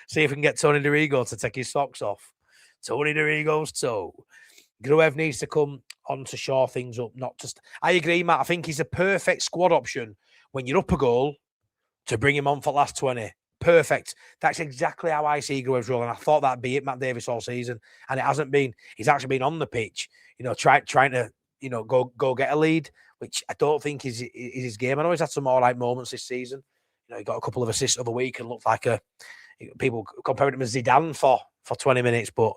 See if we can get Tony DeRigo to take his socks off. Tony DeRigo's toe. Gruev needs to come on to shore things up. I agree, Matt. I think he's a perfect squad option when you're up a goal to bring him on for the last 20. Perfect. That's exactly how I see Gruev's role. And I thought that'd be it, Matt Davis, all season. And it hasn't been. He's actually been on the pitch, trying to, go get a lead, which I don't think is his game. I know he's had some all right moments this season. He got a couple of assists of the week and looked like people comparing him as Zidane for 20 minutes. But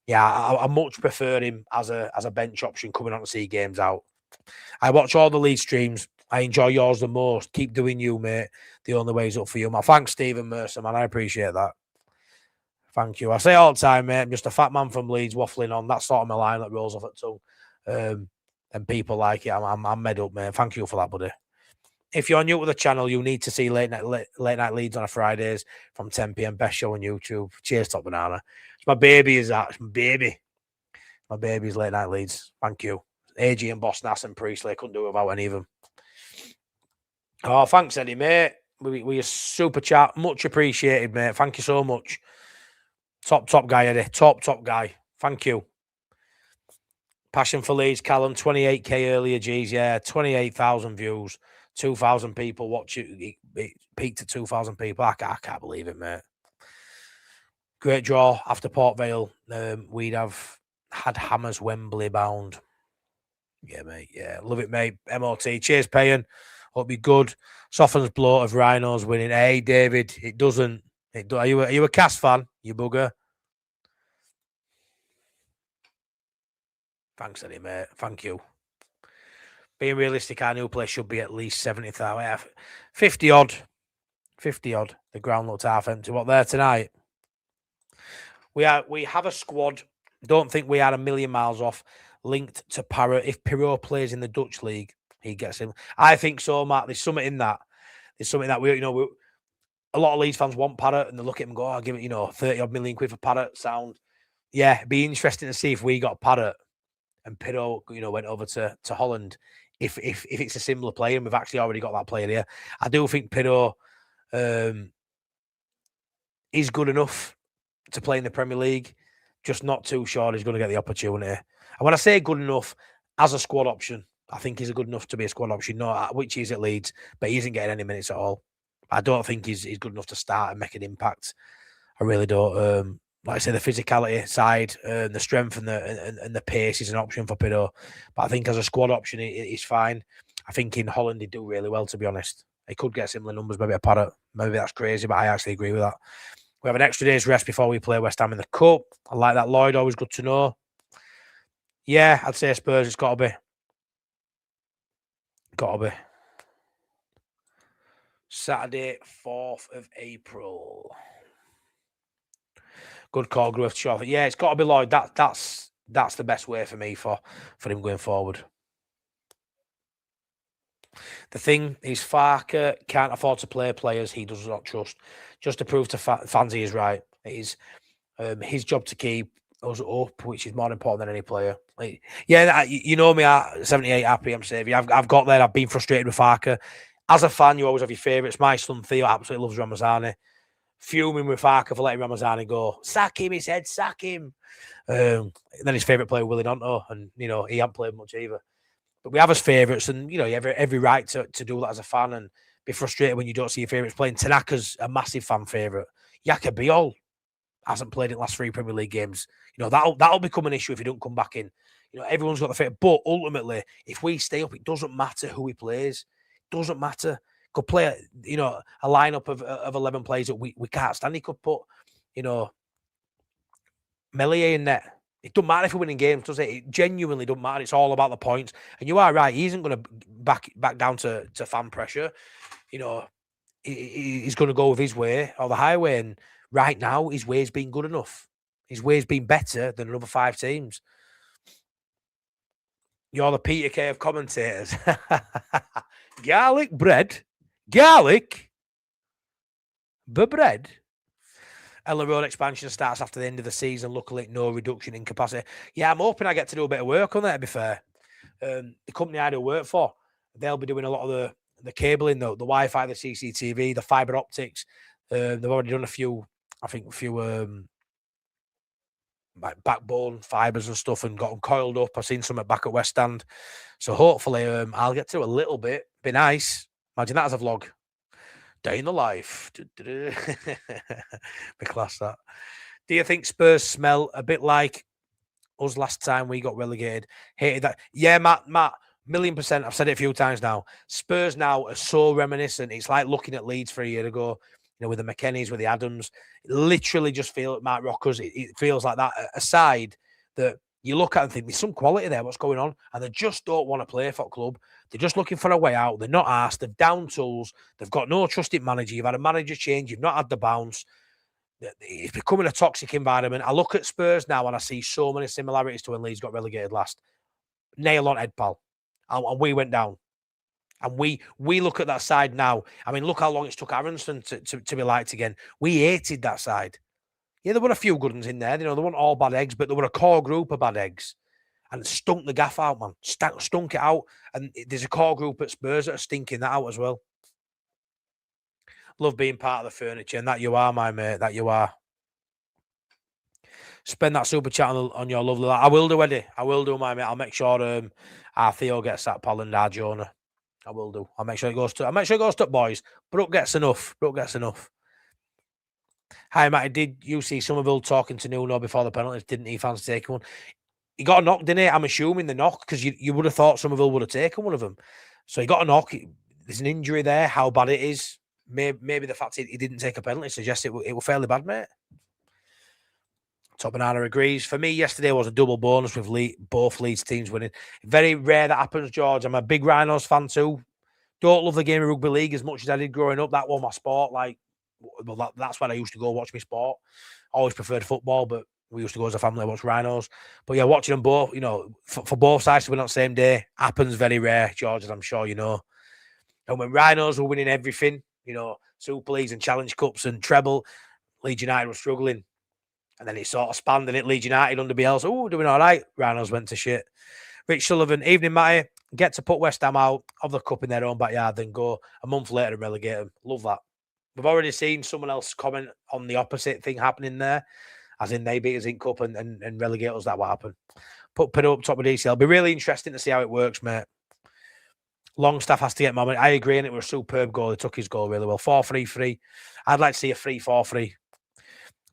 yeah, I much prefer him as a bench option coming on to see games out. I watch all the lead streams. I enjoy yours the most. Keep doing you, mate. The only way's up for you, man. Thanks, Stephen Mercer, man. I appreciate that. Thank you. I say all the time, mate, I'm just a fat man from Leeds waffling on. That's sort of my line that rolls off at tongue. And people like it. I'm made up, mate. Thank you for that, buddy. If you're new to the channel, you need to see late night Leeds on a Fridays from 10 p.m. Best show on YouTube. Cheers, Top Banana. It's my baby, is that? It's my baby. My baby's late night Leeds. Thank you. AG and Boss Nass and Priestley. I couldn't do it without any of them. Oh, thanks, Eddie, mate. We a super chat. Much appreciated, mate. Thank you so much. Top guy, Eddie. Top guy. Thank you. Passion for Leeds, Callum. 28k earlier, G's. Yeah, 28,000 views. 2,000 people watch it. It peaked at 2,000 people. I can't believe it, mate. Great draw after Port Vale. We'd have had Hammers Wembley bound. Yeah, mate. Yeah, love it, mate. MOT. Cheers, Payan. Hope you're good. Softens blow of Rhinos winning. Hey, David. It doesn't. Are you a Cast fan? You bugger. Thanks, Eddie, mate. Thank you. Being realistic, our new place should be at least 70,000. 50 odd. 50 odd. The ground looked half empty. What there tonight? We have a squad. Don't think we are a million miles off. Linked to Parrot. If Pirot plays in the Dutch league, he gets him. I think so, Matt. There's something in that. There's something that a lot of Leeds fans want Parrot, and they look at him and go, "I'll give it, 30 odd million quid for Parrot." Sound, yeah. It'd be interesting to see if we got Parrot and Pirot, went over to Holland. If it's a similar player, and we've actually already got that player here, I do think Pirot is good enough to play in the Premier League. Just not too sure he's going to get the opportunity. And when I say good enough, as a squad option, I think he's good enough to be a squad option, which he's at Leeds, but he isn't getting any minutes at all. I don't think he's good enough to start and make an impact. I really don't. Like I say, the physicality side, the strength and the pace is an option for Pirot. But I think as a squad option, he's fine. I think in Holland he'd do really well, to be honest. He could get similar numbers, maybe a Parrot. Maybe that's crazy, but I actually agree with that. We have an extra day's rest before we play West Ham in the Cup. I like that. Lloyd, always good to know. Yeah, I'd say Spurs, it's got to be. Got to be. Saturday, 4th of April. Good call, Griff Shaw. Yeah, it's got to be Lloyd. That's the best way for me for him going forward. The thing is, Farker can't afford to play players he does not trust. Just to prove to fans he is right. It is his job to keep us up, which is more important than any player. You know me at 78 happy, I'm saving. I've got there. I've been frustrated with Farker. As a fan, you always have your favourites. My son Theo absolutely loves Ramazani. Fuming with Farker for letting Ramazani go. Sack him, he said, sack him. Then his favourite player, Willie Nonto, and he hasn't played much either. But we have his favourites, and you have every right to do that as a fan and be frustrated when you don't see your favourites playing. Tanaka's a massive fan favourite. Yaka Biol hasn't played in the last 3 Premier League games. That'll become an issue if he don't come back in. Everyone's got the favorite, but ultimately, if we stay up, it doesn't matter who he plays. It doesn't matter. Could play a lineup of 11 players that we can't stand. He could put Melier in there. It doesn't matter if we're winning games, does it? It genuinely doesn't matter. It's all about the points. And you are right. He isn't going to back down to fan pressure. He's going to go with his way or the highway. And right now, his way's been good enough. His way's been better than another 5 teams. You're the Peter Kay of commentators. Garlic bread. Garlic. The bread. Ellen Road expansion starts after the end of the season. Luckily, no reduction in capacity. Yeah, I'm hoping I get to do a bit of work on that, to be fair. The company I do work for, they'll be doing a lot of the cabling, the Wi-Fi, the CCTV, the fibre optics. They've already done a few like backbone fibres and stuff and got them coiled up. I've seen some back at West End. So hopefully I'll get to a little bit. Be nice. Imagine that as a vlog. Day in the life. Be class, that. Do you think Spurs smell a bit like us last time we got relegated? Hated that. Yeah, Matt, 1,000,000%. I've said it a few times now. Spurs now are so reminiscent. It's like looking at Leeds for a year ago, with the McKennies, with the Adams. It literally just feel Mark Rockers. It feels like that. A side that you look at and think there's some quality there. What's going on? And they just don't want to play for a club. They're just looking for a way out. They're not asked. They've down tools. They've got no trusted manager. You've had a manager change. You've not had the bounce. It's becoming a toxic environment. I look at Spurs now and I see so many similarities to when Leeds got relegated last. Nail on head, pal. And we went down. And we look at that side now. I mean, look how long it took Aronson to be liked again. We hated that side. Yeah, there were a few good ones in there. They weren't all bad eggs, but there were a core group of bad eggs. And it stunk the gaff out, man. Stunk it out. And there's a core group at Spurs that are stinking that out as well. Love being part of the furniture. And that you are, my mate. That you are. Spend that super chat on your lovely lad. I will do, Eddie. I will do, my mate. I'll make sure our Theo gets that pal and our Jonah. I will do. I'll make sure it goes to boys. Brooke gets enough. Hi, Matty. Did you see Somerville talking to Nuno before the penalties? Didn't he fancy taking one? He got a knock, didn't he? I'm assuming the knock, because you would have thought Somerville would have taken one of them. So he got a knock. There's an injury there. How bad it is. Maybe the fact he didn't take a penalty suggests it was fairly bad, mate. Top Banana agrees. For me, yesterday was a double bonus with both Leeds teams winning. Very rare that happens, George. I'm a big Rhinos fan too. Don't love the game of rugby league as much as I did growing up. That was my sport. Like, well, that's when I used to go watch my sport. Always preferred football, but we used to go as a family and watch Rhinos. But yeah, watching them both, you know, for both sides to win on the same day happens very rare, George, as I'm sure you know. And when Rhinos were winning everything, you know, Super Leagues and Challenge Cups and treble, Leeds United were struggling. And then it sort of spanned, and it Leeds United under Bielsa. Oh, doing all right. Rhinos went to shit. Rich Sullivan, evening, Matty. Get to put West Ham out of the cup in their own backyard, then go a month later and relegate them. Love that. We've already seen someone else comment on the opposite thing happening there, as in they beat us in cup and relegate us. That will happen. Put it up top of DCL. It'll be really interesting to see how it works, mate. Longstaff has to get moment. I agree, and it was a superb goal. He took his goal really well. 4-3-3. I'd like to see a 3-4-3.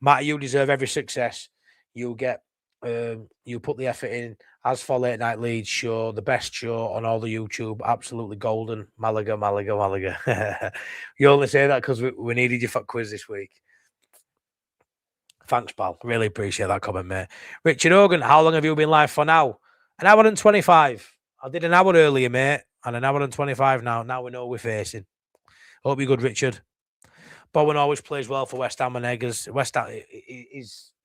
Matty, you deserve every success. You get, you put the effort in. As for Late Night Leeds show, the best show on all the YouTube, absolutely golden. Malaga, Malaga, Malaga. You only say that because we needed you for quiz this week. Thanks, pal. Really appreciate that comment, mate. Richard Hogan, how long have you been live for now? An hour and 25. I did an hour earlier, mate, and an hour and 25 now. Now we know we're facing. Hope you're good, Richard. Bowen always plays well for West Ham and Eggers. West Ham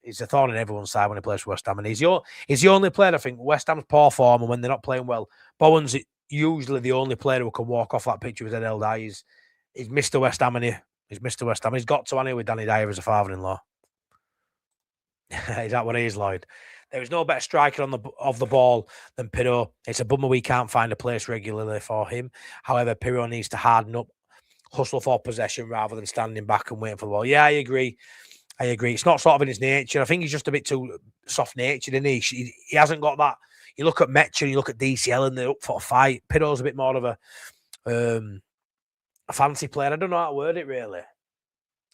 is a thorn in everyone's side when he plays for West Ham, and he's the only player, I think, West Ham's poor form, and when they're not playing well, Bowen's usually the only player who can walk off that pitch with his head held high. He's Mr. West Ham, and he's Mr. West Ham. He's got to anyway with Danny Dyer as a father-in-law. Is that what he is, Lloyd? There is no better striker of the ball than Pirro. It's a bummer we can't find a place regularly for him. However, Pirro needs to harden up, hustle for possession rather than standing back and waiting for the ball. Yeah, I agree. It's not sort of in his nature. I think he's just a bit too soft-natured, isn't he? He hasn't got that. You look at Metcher, you look at DCL, and they're up for a fight. Pirro's a bit more of a fancy player. I don't know how to word it, really.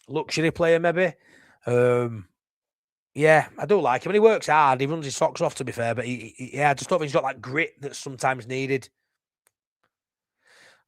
Luxury player, maybe. Yeah, I do like him. And he works hard. He runs his socks off, to be fair. But I just don't think he's got that grit that's sometimes needed.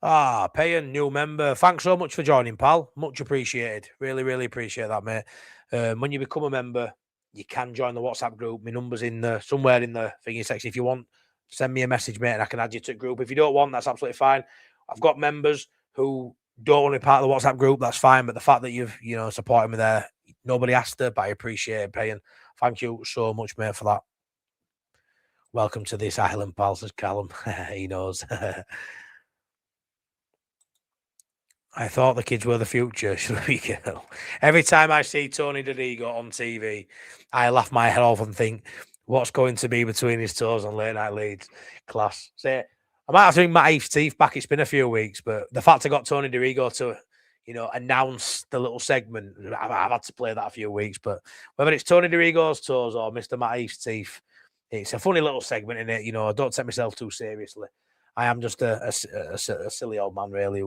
Payan, new member. Thanks so much for joining, pal. Much appreciated. Really, really appreciate that, mate. When you become a member, you can join the WhatsApp group. My number's somewhere in the thingy section. If you want, send me a message, mate, and I can add you to the group. If you don't want, that's absolutely fine. I've got members who don't want to be part of the WhatsApp group. That's fine. But the fact that you've supported me there, nobody asked her, but I appreciate it, Payan. Thank you so much, mate, for that. Welcome to this island, pal, says Callum. He knows. I thought the kids were the future, should we go? Every time I see Tony Dorigo on TV, I laugh my head off and think, what's going to be between his toes on Late Night Leeds? Class. So, I might have to bring Matt Eve's teeth back. It's been a few weeks, but the fact I got Tony Dorigo to, announce the little segment, I've had to play that a few weeks, but whether it's Tony Dorigo's toes or Mr. Matt Eve's teeth, it's a funny little segment in it. I don't take myself too seriously. I am just a silly old man, really,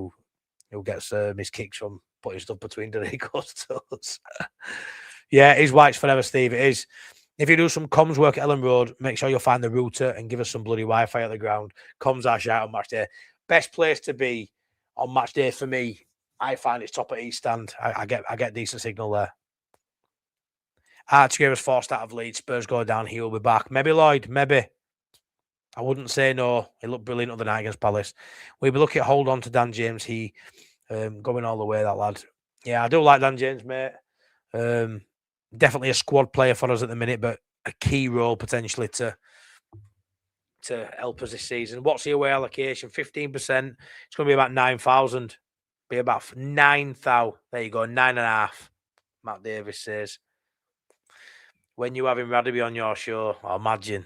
who gets his kicks from putting stuff between Dorigo's toes. Yeah, it is White's forever, Steve. It is. If you do some comms work at Ellen Road, make sure you'll find the router and give us some bloody Wi-Fi at the ground. Comms are shout on match day. Best place to be on match day for me, I find it's top at East Stand. I get decent signal there. Archie was forced out of Leeds. Spurs go down. He will be back. Maybe Lloyd. Maybe. I wouldn't say no. He looked brilliant the other night against Palace. We'll be looking at hold on to Dan James. He going all the way, that lad. Yeah, I do like Dan James, mate. Definitely a squad player for us at the minute, but a key role potentially to help us this season. What's the away allocation? 15%. It's going to be about 9,000. Be about 9,000. There you go, 9.5. Matt Davis says. When you having Radaby on your show, imagine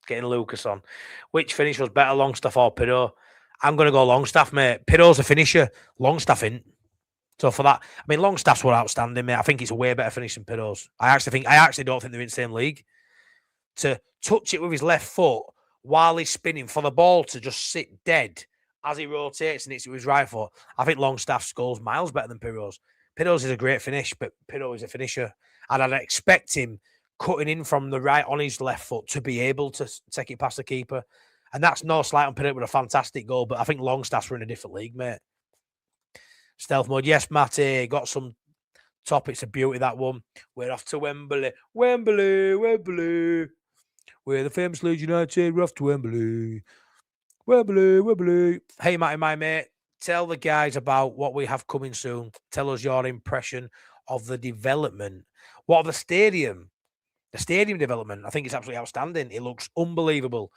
getting Lucas on. Which finish was better, Longstaff or Pirro? I'm going to go Longstaff, mate. Pirro's a finisher. Longstaff isn't. So for that, I mean, Longstaff's were outstanding, mate. I think it's a way better finish than Pirro's. I actually don't think they're in the same league. To touch it with his left foot while he's spinning, for the ball to just sit dead as he rotates and it's with his right foot, I think Longstaff's goal's miles better than Pirro's. Pirro's is a great finish, but Pirro is a finisher. And I'd expect him cutting in from the right on his left foot to be able to take it past the keeper. And that's no slight on Pirro with a fantastic goal, but I think Longstaff's were in a different league, mate. Stealth mode. Yes, Matty. Got some top. It's a beauty, that one. We're off to Wembley. Wembley. We're the famous Leeds United. We're off to Wembley. Wembley, Wembley. Hey, Matty, my mate, tell the guys about what we have coming soon. Tell us your impression of the development. What of the stadium? The stadium development, I think it's absolutely outstanding. It looks unbelievable.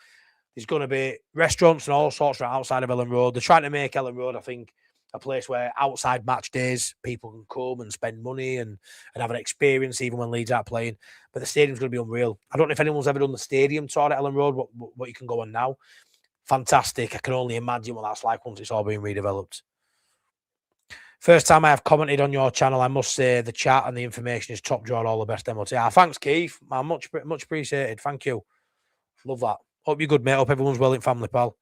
There's going to be restaurants and all sorts right outside of Ellen Road. They're trying to make Ellen Road, I think, a place where outside match days people can come and spend money and have an experience even when Leeds aren't playing. But the stadium's going to be unreal. I don't know if anyone's ever done the stadium tour at Ellen Road, what you can go on now. Fantastic. I can only imagine what that's like once it's all been redeveloped. First time I have commented on your channel, I must say the chat and the information is top drawer, all the best MOT. Thanks, Keith. Man, much appreciated. Thank you. Love that. Hope you're good, mate. Hope everyone's well in family, pal.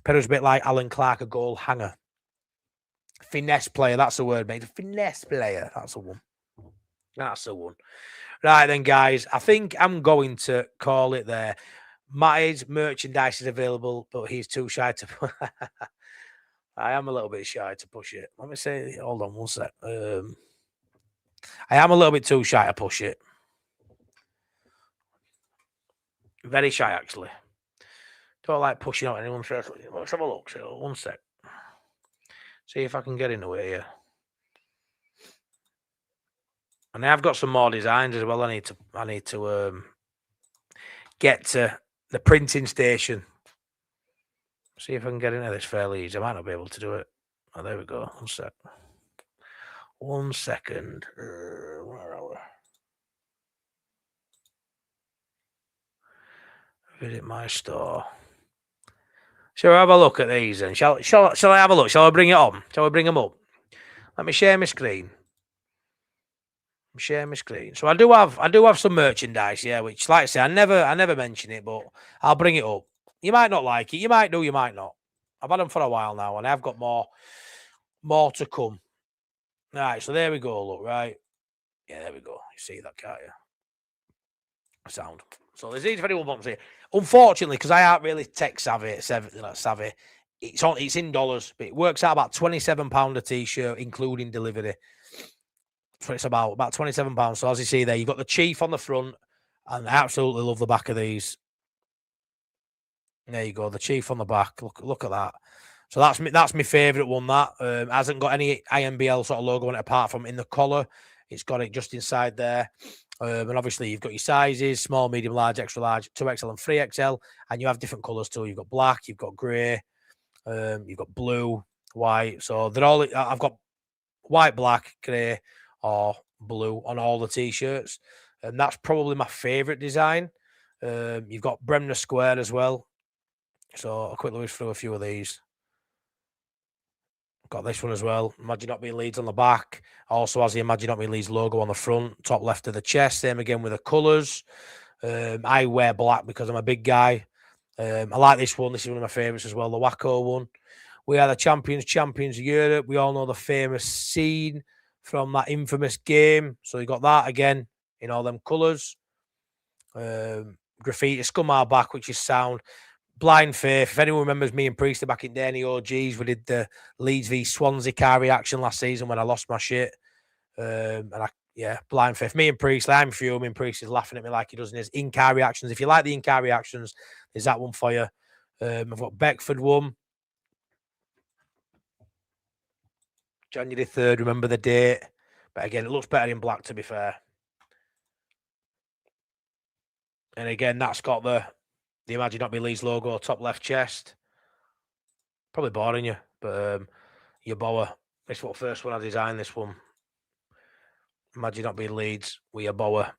Pedro's a bit like Alan Clark, a goal hanger. Finesse player, that's the word, mate. Finesse player, that's the one. That's the one. Right then, guys, I think I'm going to call it there. Matty's merchandise is available, but he's too shy to... I am a little bit shy to push it. Let me say, hold on one sec. I am a little bit too shy to push it. Very shy, actually. Don't like pushing out anyone's first. Let's have a look. So, one sec. See if I can get in the way here. And I've got some more designs as well. I need to get to the printing station. See if I can get into this fairly easy. I might not be able to do it. Oh, there we go. One sec. 1 second. Where are we? Visit my store. Shall we have a look at these then? Shall I have a look? Shall I bring it on? Shall we bring them up? Let me share my screen. Share my screen. So I do have some merchandise, yeah, which, like I say, I never mention it, but I'll bring it up. You might not like it. You might do, you might not. I've had them for a while now, and I've got more to come. All right, so there we go, look, right? Yeah, there we go. You see that, can't you? Sound. So there's these if anyone wants it. Unfortunately, because I aren't really tech savvy, it's in dollars, but it works out about £27 a t-shirt, including delivery. So it's about £27. So as you see there, you've got the Chief on the front, and I absolutely love the back of these. There you go, the Chief on the back. Look at that. So that's my favourite one. That hasn't got any IMBL sort of logo on it apart from in the collar. It's got it just inside there. And obviously you've got your sizes: small, medium, large, extra large, 2XL and 3XL, and you have different colours too. You've got black, you've got grey, you've got blue, white. So they're all. I've got white, black, grey, or blue on all the t-shirts, and that's probably my favourite design. You've got Bremner Square as well. So I'll quickly whiz through a few of these. Got this one as well. Imagine Not Being Leeds on the back. Also has the Imagine Not Being Leeds logo on the front, top left of the chest. Same again with the colours. I wear black because I'm a big guy. I like this one. This is one of my favourites as well, the Waco one. We are the champions of Europe. We all know the famous scene from that infamous game. So you got that again in all them colours. Graffiti, Scum Our Back, which is sound. Blind Faith. If anyone remembers me and Priestley back in day, OGs, we did the Leeds v Swansea car reaction last season when I lost my shit. Blind Faith. Me and Priestley, I'm fuming. Priestley's laughing at me like he does in his in-car reactions. If you like the in-car reactions, there's that one for you. I've got Beckford one. January 3rd, remember the date. But again, it looks better in black, to be fair. And again, that's got the Imagine Not Being Leeds logo, top left chest. Probably boring you, but your boa. This was the first one I designed, this one. Imagine Not Being Leeds with your boa.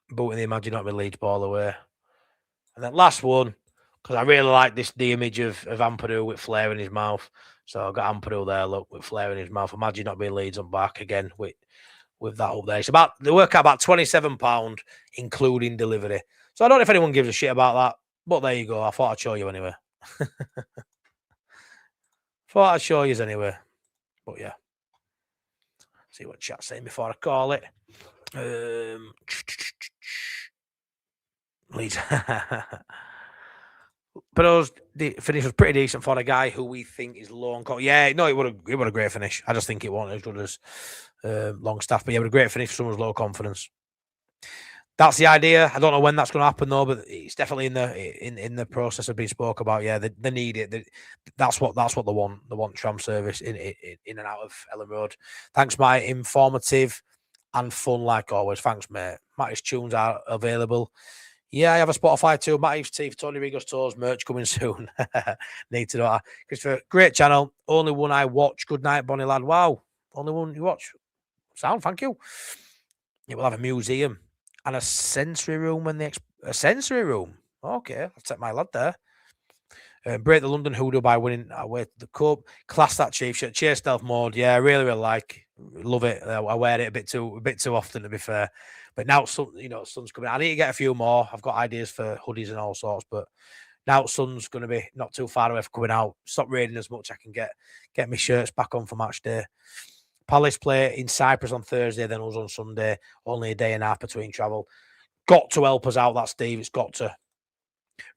Booting the Imagine Not Being Leeds ball away. And then last one, because I really like the image of Ampadu with flair in his mouth. So I've got Ampadu there, look, with flair in his mouth. Imagine Not Being Leeds on back again with that up there. It's they work out about £27, including delivery. So I don't know if anyone gives a shit about that, but there you go. I thought I'd show you anyway. Thought I'd show you anyway. But yeah. See what chat's saying before I call it. Leeds. But the finish was pretty decent for a guy who we think is long. Yeah, no, it would a great finish. I just think it wasn't as good as Longstaff. But yeah, it was a great finish for someone's low confidence. that's the idea. I don't know when that's going to happen though, but it's definitely in the process of being spoke about. Yeah, they need it. That's what they want. They want tram service in and out of Ellen Road. Thanks, mate. Informative and fun like always. Thanks, mate. Matty's tunes are available. Yeah, I have a Spotify too. Matty's Teeth, Tony Rigo's Toes, merch coming soon. Need to know that. Christopher, great channel. Only one I watch. Good night, Bonnie lad. Wow. Only one you watch. Sound, thank you. Yeah, we'll have a museum and a sensory room a sensory room. Okay, I'll take my lad there. Break the London hoodoo by winning away to the cup. Class that chief shirt. Cheers, stealth mode. Yeah, I really like. Love it. I wear it a bit too often, to be fair. But now, sun's coming. I need to get a few more. I've got ideas for hoodies and all sorts. But now sun's going to be not too far away from coming out. Stop raining as much. I can get my shirts back on for match day. Palace play in Cyprus on Thursday, then us on Sunday. Only a day and a half between travel. Got to help us out, that Steve. It's got to.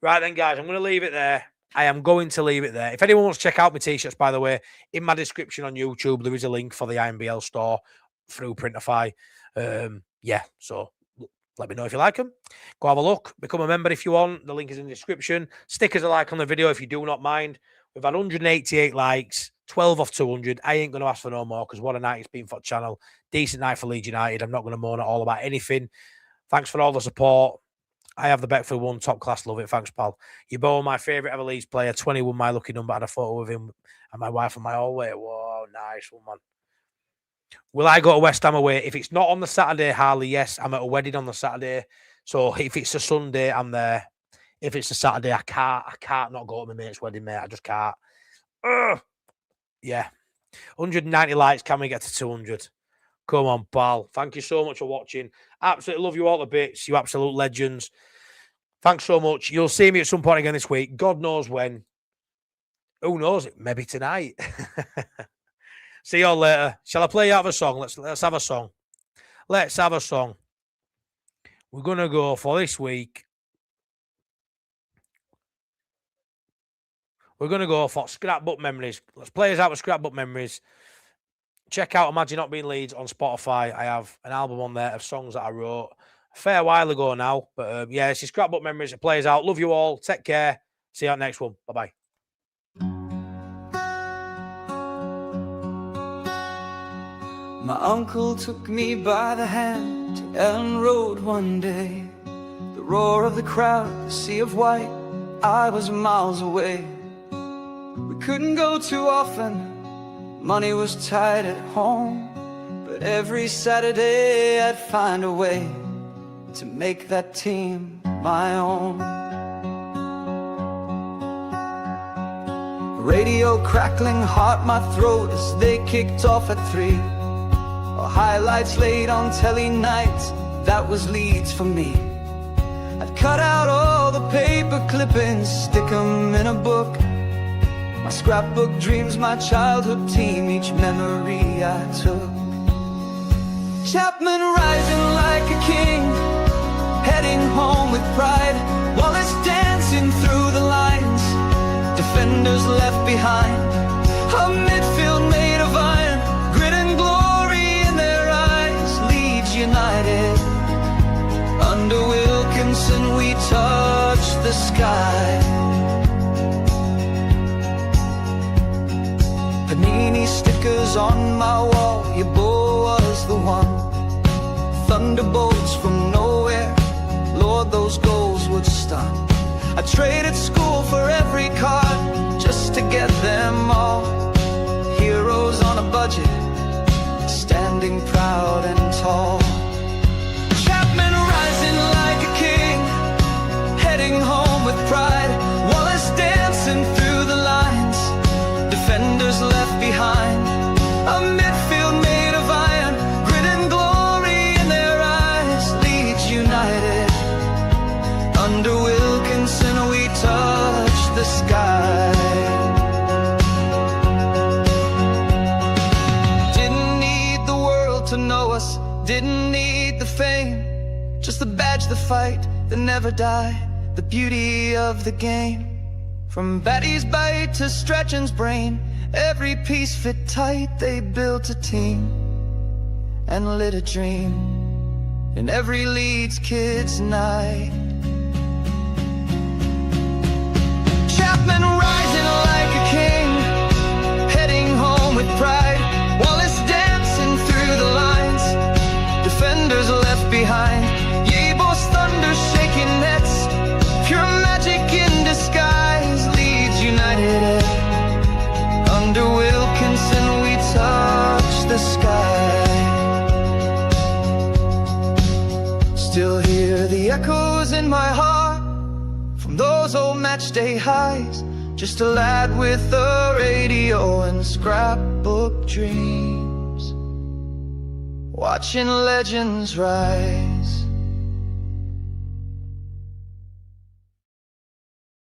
Right then, guys, I'm going to leave it there. I am going to leave it there. If anyone wants to check out my t-shirts, by the way, in my description on YouTube, there is a link for the IMBL store through Printify. Yeah, so let me know if you like them. Go have a look. Become a member if you want. The link is in the description. Stick us a like on the video if you do not mind. We've had 188 likes, 12 off 200. I ain't going to ask for no more because what a night it's been for the channel. Decent night for Leeds United. I'm not going to moan at all about anything. Thanks for all the support. I have the Beckford one, top class, love it. Thanks, pal. You're both my favourite ever Leeds player. 21, my lucky number. I had a photo of him and my wife on my hallway. Whoa, nice one, man. Will I go to West Ham away? If it's not on the Saturday, Harley, yes. I'm at a wedding on the Saturday. So if it's a Sunday, I'm there. If it's a Saturday, I can't not go to my mate's wedding, mate. I just can't. Ugh. Yeah. 190 likes. Can we get to 200? Come on, pal. Thank you so much for watching. Absolutely love you all to bits. You absolute legends. Thanks so much. You'll see me at some point again this week. God knows when. Who knows? Maybe tonight. See you all later. Shall I play you out of a song? Let's have a song. Let's have a song. We're going to go for this week. We're going to go for Scrapbook Memories. Let's play us out with Scrapbook Memories. Check out Imagine Not Being Leeds on Spotify. I have an album on there of songs that I wrote a fair while ago now. But yeah, this is Scrapbook Memories. It plays out. Love you all. Take care. See you on the next one. Bye-bye. My uncle took me by the hand to Ellen Road one day. The roar of the crowd, the sea of white, I was miles away. We couldn't go too often, money was tight at home, but every Saturday I'd find a way to make that team my own. Radio crackling hot my throat as they kicked off at 3. Highlights late on telly nights, that was Leeds for me. I'd cut out all the paper clippings, stick them in a book. My scrapbook dreams, my childhood team, each memory I took. Chapman rising like a king, heading home with pride. Wallace dancing through the lines, defenders left behind. A midfield made of iron, grit and glory in their eyes. Leeds United, under Wilkinson we touched the sky. Panini stickers on my wall, your boy was the one. Thunderbolts from nowhere, Lord those goals would stun. I traded school for every card, just to get them all. Heroes on a budget, standing proud and tall. Chapman rising like a king, heading home with pride. Wallace dancing through the lines, defenders left behind. A midfield made of iron, grit and glory in their eyes. Leeds United, under Wilkinson we touched the sky. Didn't need the world to know us, didn't need the fame, just the badge, the fight, the never die, the beauty of the game. From Batty's bite to Strachan's brain, every piece fit tight. They built a team and lit a dream. in every Leeds kid's night. Chapman rising like a king, heading home with pride. Wallace dancing through the lines, defenders left behind. Yebo's thunder shaking nets, pure magic in disguise. Leeds United, under Wilkinson we touch the sky. Still hear the echoes in my heart from those old match day highs. Just a lad with a radio and scrapbook dreams, watching legends rise.